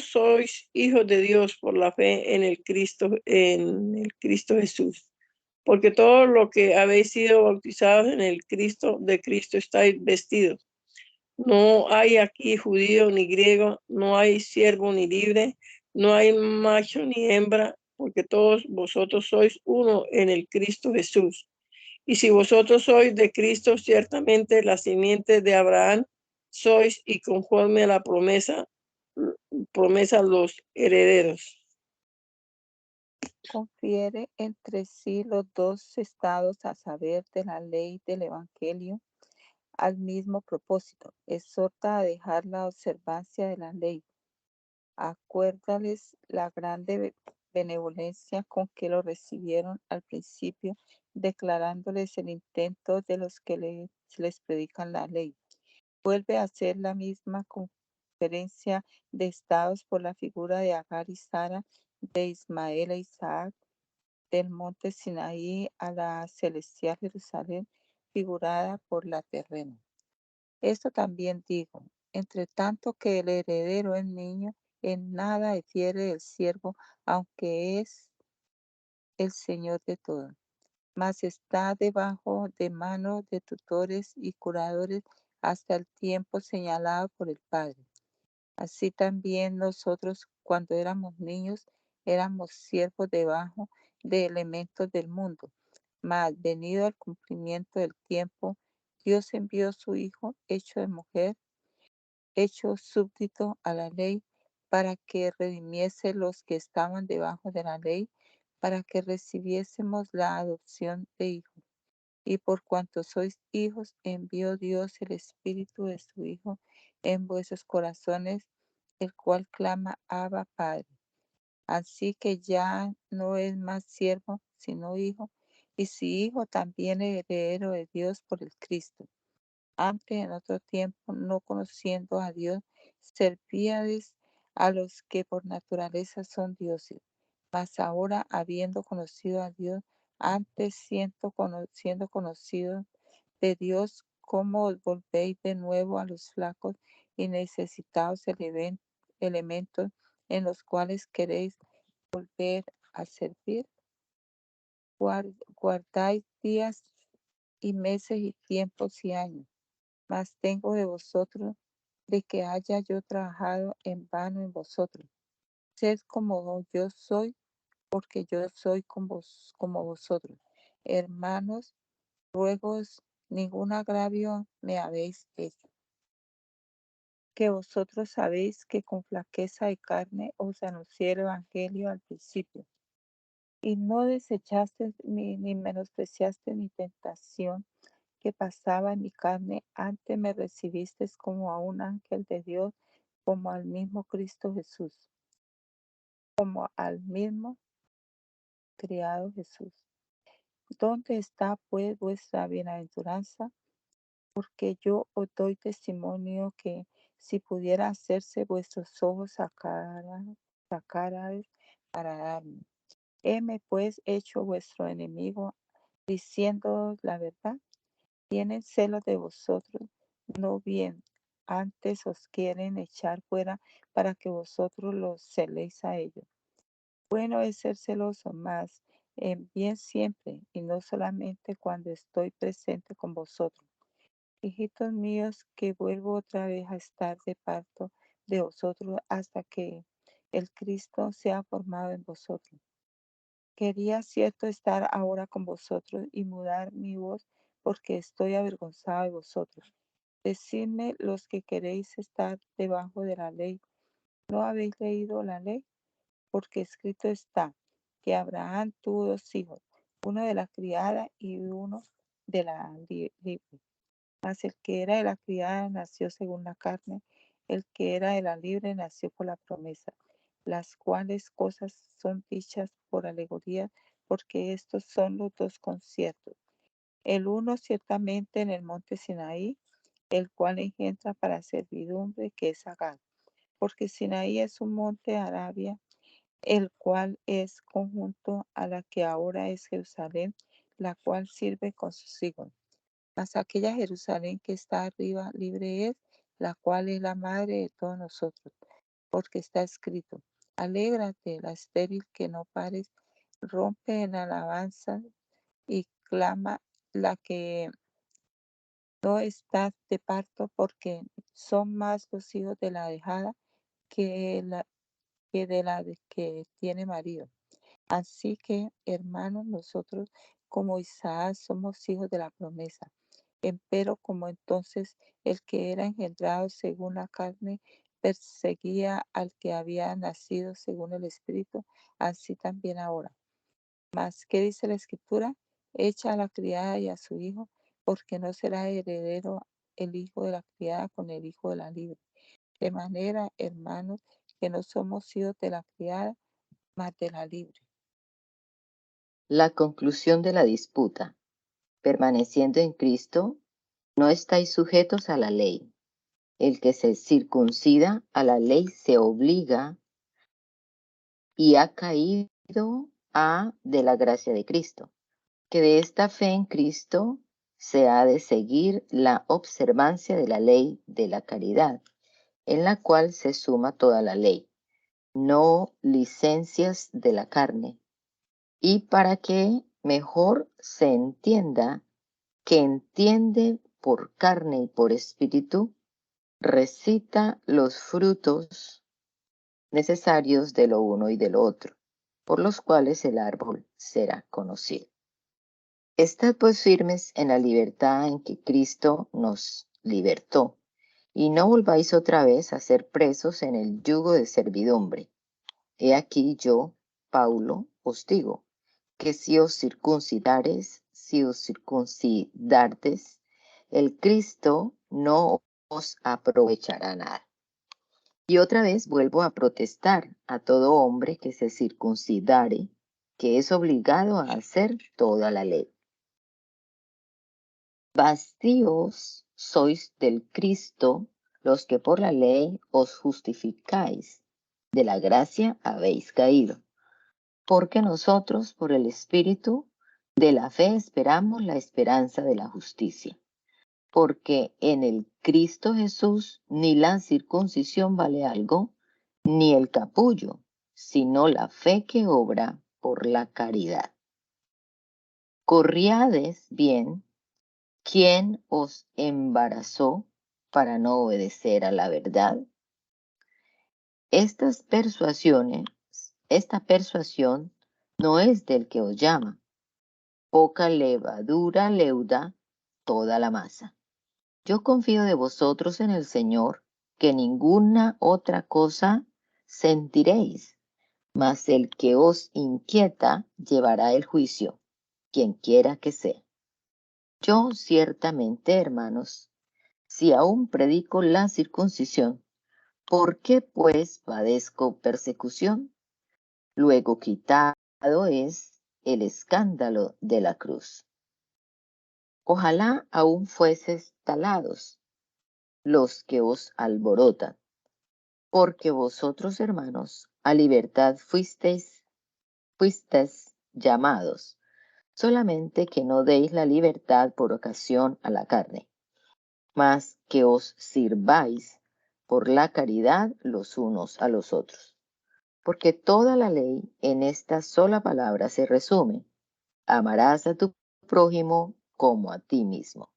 sois hijos de Dios por la fe en el Cristo Jesús. Porque todo lo que habéis sido bautizados en el Cristo, de Cristo estáis vestidos. No hay aquí judío ni griego, no hay siervo ni libre, no hay macho ni hembra, porque todos vosotros sois uno en el Cristo Jesús. Y si vosotros sois de Cristo, ciertamente la simiente de Abraham sois y conforme a la promesa los herederos. Confiere entre sí los dos estados, a saber, de la ley del Evangelio, al mismo propósito. Exhorta a dejar la observancia de la ley. Acuérdales la grande benevolencia con que lo recibieron al principio, declarándoles el intento de los que les predican la ley. Vuelve a hacer la misma conferencia de estados por la figura de Agar y Sara, de Ismael e Isaac, del monte Sinaí a la celestial Jerusalén, figurada por la terrena. Esto también digo, entre tanto que el heredero es niño, en nada difiere del siervo, aunque es el Señor de todo, mas está debajo de mano de tutores y curadores hasta el tiempo señalado por el Padre. Así también nosotros, cuando éramos niños, éramos siervos debajo de elementos del mundo. Mas venido al cumplimiento del tiempo, Dios envió a su Hijo, hecho de mujer, hecho súbdito a la ley, para que redimiese los que estaban debajo de la ley, para que recibiésemos la adopción de hijos. Y por cuanto sois hijos, envió Dios el Espíritu de su Hijo en vuestros corazones, el cual clama: Abba, Padre. Así que ya no es más siervo, sino hijo, y si hijo, también heredero de Dios por el Cristo. Antes, en otro tiempo, no conociendo a Dios, servíades a los que por naturaleza son dioses. Mas ahora, habiendo conocido a Dios, antes siendo conocidos de Dios, ¿cómo os volvéis de nuevo a los flacos y necesitados elementos en los cuales queréis volver a servir? Guardáis días y meses y tiempos y años. Mas tengo de vosotros de que haya yo trabajado en vano en vosotros. Sed como yo soy, porque yo soy como vosotros. Hermanos, ruegos, ningún agravio me habéis hecho. Que vosotros sabéis que con flaqueza de carne os anuncié el Evangelio al principio. Y no desechaste ni menospreciaste mi tentación que pasaba en mi carne, antes me recibiste como a un ángel de Dios, como al mismo Cristo Jesús, como al mismo criado Jesús. ¿Dónde está pues vuestra bienaventuranza? Porque yo os doy testimonio que si pudiera hacerse vuestros ojos sacaras para darme. Heme pues hecho vuestro enemigo, diciendo la verdad. Tienen celos de vosotros, no bien, antes os quieren echar fuera para que vosotros los celéis a ellos. Bueno es ser celoso, más en bien siempre, y no solamente cuando estoy presente con vosotros. Hijitos míos, que vuelvo otra vez a estar de parto de vosotros hasta que el Cristo sea formado en vosotros. Quería cierto estar ahora con vosotros y mudar mi voz, porque estoy avergonzado de vosotros. Decidme los que queréis estar debajo de la ley. ¿No habéis leído la ley? Porque escrito está que Abraham tuvo dos hijos, uno de la criada y uno de la libre. Mas el que era de la criada nació según la carne, el que era de la libre nació por la promesa, las cuales cosas son dichas por alegoría, porque estos son los dos conciertos. El uno ciertamente en el monte Sinaí, el cual engendra para servidumbre, que es Agar, porque Sinaí es un monte de Arabia, el cual es conjunto a la que ahora es Jerusalén, la cual sirve con sus hijos. Mas aquella Jerusalén que está arriba libre es, la cual es la madre de todos nosotros, porque está escrito: Alégrate, la estéril que no pares, rompe en alabanza y clama la que no está de parto, porque son más los hijos de la dejada que de la que tiene marido. Así que, hermanos, nosotros como Isaac somos hijos de la promesa. Empero como entonces el que era engendrado según la carne perseguía al que había nacido según el Espíritu, así también ahora. Mas, ¿qué dice la Escritura? Echa a la criada y a su hijo, porque no será heredero el hijo de la criada con el hijo de la libre. De manera, hermanos, que no somos hijos de la criada, mas de la libre. La conclusión de la disputa. Permaneciendo en Cristo, no estáis sujetos a la ley. El que se circuncida a la ley se obliga y ha caído de la gracia de Cristo, que de esta fe en Cristo se ha de seguir la observancia de la ley de la caridad, en la cual se suma toda la ley, no licencias de la carne, y para que mejor se entienda que entiende por carne y por espíritu, recita los frutos necesarios de lo uno y de lo otro, por los cuales el árbol será conocido. Estad pues firmes en la libertad en que Cristo nos libertó, y no volváis otra vez a ser presos en el yugo de servidumbre. He aquí yo, Paulo, os digo, que si os circuncidares, el Cristo no os aprovechará nada. Y otra vez vuelvo a protestar a todo hombre que se circuncidare, que es obligado a hacer toda la ley. Vacíos sois del Cristo los que por la ley os justificáis, de la gracia habéis caído. Porque nosotros por el Espíritu de la fe esperamos la esperanza de la justicia. Porque en el Cristo Jesús ni la circuncisión vale algo, ni el capullo, sino la fe que obra por la caridad. Corriades bien, ¿quién os embarazó para no obedecer a la verdad? Esta persuasión no es del que os llama. Poca levadura leuda toda la masa. Yo confío de vosotros en el Señor, que ninguna otra cosa sentiréis, mas el que os inquieta llevará el juicio, quien quiera que sea. Yo ciertamente, hermanos, si aún predico la circuncisión, ¿por qué pues padezco persecución? Luego quitado es el escándalo de la cruz. Ojalá aún fueses talados los que os alborotan, porque vosotros, hermanos, a libertad fuisteis llamados, solamente que no deis la libertad por ocasión a la carne, mas que os sirváis por la caridad los unos a los otros. Porque toda la ley en esta sola palabra se resume: amarás a tu prójimo como a ti mismo.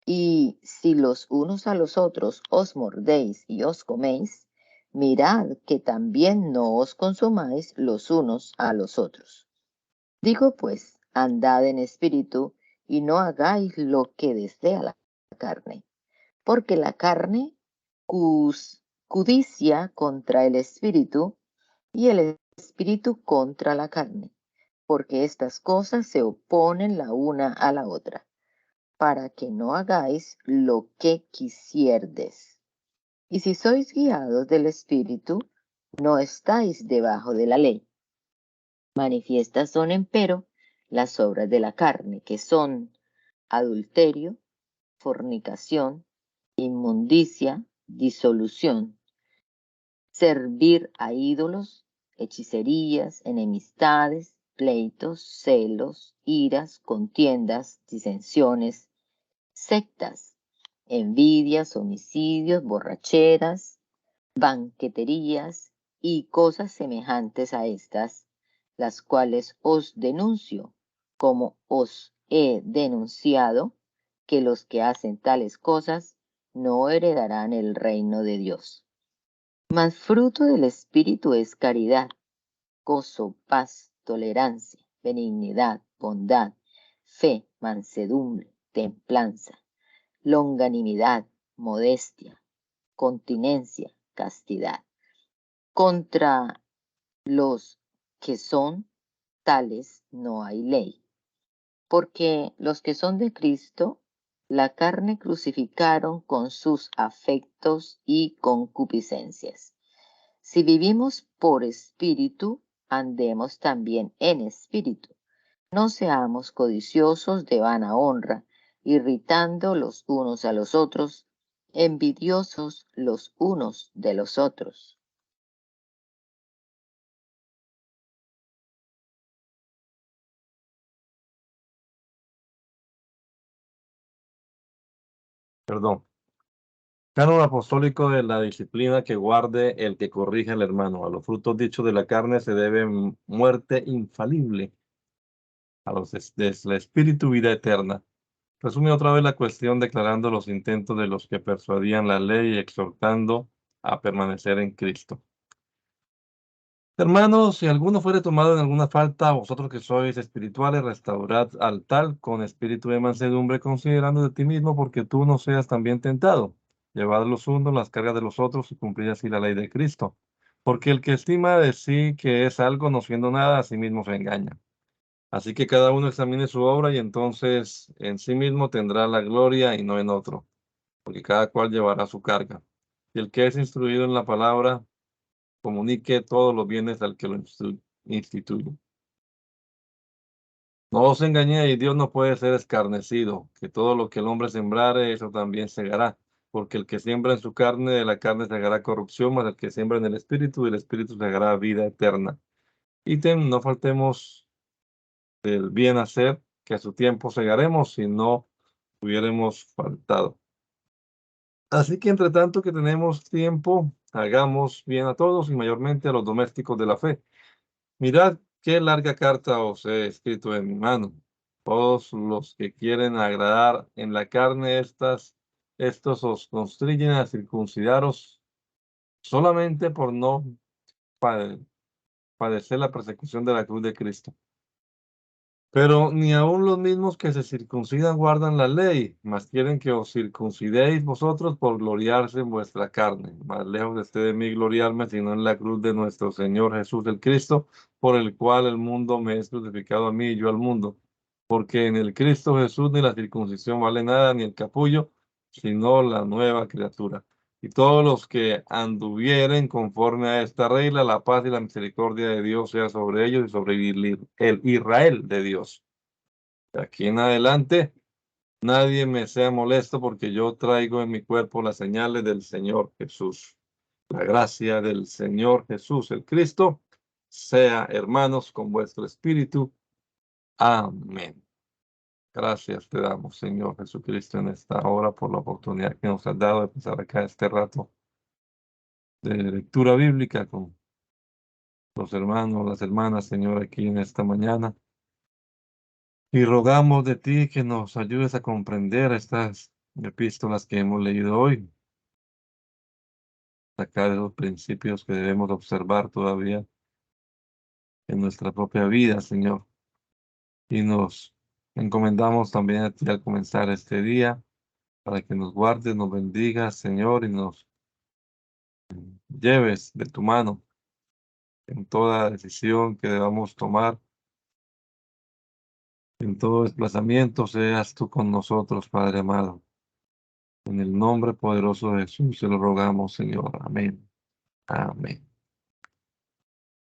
Y si los unos a los otros os mordéis y os coméis, mirad que también no os consumáis los unos a los otros. Digo pues, andad en espíritu y no hagáis lo que desea la carne, porque la carne cudicia contra el espíritu y el espíritu contra la carne, porque estas cosas se oponen la una a la otra, para que no hagáis lo que quisierdes. Y si sois guiados del Espíritu, no estáis debajo de la ley. Manifiestas son, empero, las obras de la carne, que son adulterio, fornicación, inmundicia, disolución, servir a ídolos, hechicerías, enemistades, pleitos, celos, iras, contiendas, disensiones, sectas, envidias, homicidios, borracheras, banqueterías y cosas semejantes a estas, las cuales os denuncio, como os he denunciado, que los que hacen tales cosas no heredarán el reino de Dios. Mas fruto del Espíritu es caridad, gozo, paz, tolerancia, benignidad, bondad, fe, mansedumbre, templanza. longanimidad, modestia, continencia, castidad. Contra los que son tales no hay ley, porque los que son de Cristo, la carne crucificaron con sus afectos y concupiscencias. Si vivimos por espíritu, andemos también en espíritu. No seamos codiciosos de vana honra, irritando los unos a los otros, envidiosos los unos de los otros. Perdón. Canon apostólico de la disciplina que guarde el que corrige al hermano. A los frutos dichos de la carne se debe muerte infalible. A los del espíritu vida eterna. Resume otra vez la cuestión declarando los intentos de los que persuadían la ley y exhortando a permanecer en Cristo. Hermanos, si alguno fuere tomado en alguna falta, vosotros que sois espirituales, restaurad al tal con espíritu de mansedumbre, considerando de ti mismo, porque tú no seas también tentado. Llevad los unos las cargas de los otros y cumplid así la ley de Cristo. Porque el que estima de sí que es algo, no siendo nada, a sí mismo se engaña. Así que cada uno examine su obra y entonces en sí mismo tendrá la gloria y no en otro, porque cada cual llevará su carga. Y el que es instruido en la palabra, comunique todos los bienes al que lo instituye. No os engañéis, Dios no puede ser escarnecido, que todo lo que el hombre sembrare, eso también segará. Porque el que siembra en su carne, de la carne segará corrupción, mas el que siembra en el espíritu, del espíritu segará vida eterna. Ítem, no faltemos del bien hacer, que a su tiempo segaremos si no hubiéramos faltado. Así que entre tanto que tenemos tiempo, hagamos bien a todos y mayormente a los domésticos de la fe. Mirad qué larga carta os he escrito en mi mano. Todos los que quieren agradar en la carne, estos os constriñen a circuncidaros solamente por no padecer la persecución de la cruz de Cristo. Pero ni aun los mismos que se circuncidan guardan la ley, mas quieren que os circuncidéis vosotros por gloriarse en vuestra carne. Más lejos esté de mí gloriarme, sino en la cruz de nuestro Señor Jesús el Cristo, por el cual el mundo me es crucificado a mí y yo al mundo. Porque en el Cristo Jesús ni la circuncisión vale nada, ni el capullo, sino la nueva criatura. Y todos los que anduvieren conforme a esta regla, la paz y la misericordia de Dios sea sobre ellos y sobre el Israel de Dios. De aquí en adelante, nadie me sea molesto porque yo traigo en mi cuerpo las señales del Señor Jesús. La gracia del Señor Jesús, el Cristo, sea, hermanos, con vuestro espíritu. Amén. Gracias te damos, Señor Jesucristo, en esta hora por la oportunidad que nos has dado de pasar acá este rato de lectura bíblica con los hermanos, las hermanas, Señor, aquí en esta mañana. Y rogamos de ti que nos ayudes a comprender estas epístolas que hemos leído hoy, sacar los principios que debemos observar todavía en nuestra propia vida, Señor. Y nos encomendamos también a ti al comenzar este día, para que nos guardes, nos bendigas, Señor, y nos lleves de tu mano en toda decisión que debamos tomar. En todo desplazamiento seas tú con nosotros, Padre amado. En el nombre poderoso de Jesús se lo rogamos, Señor. Amén. Amén.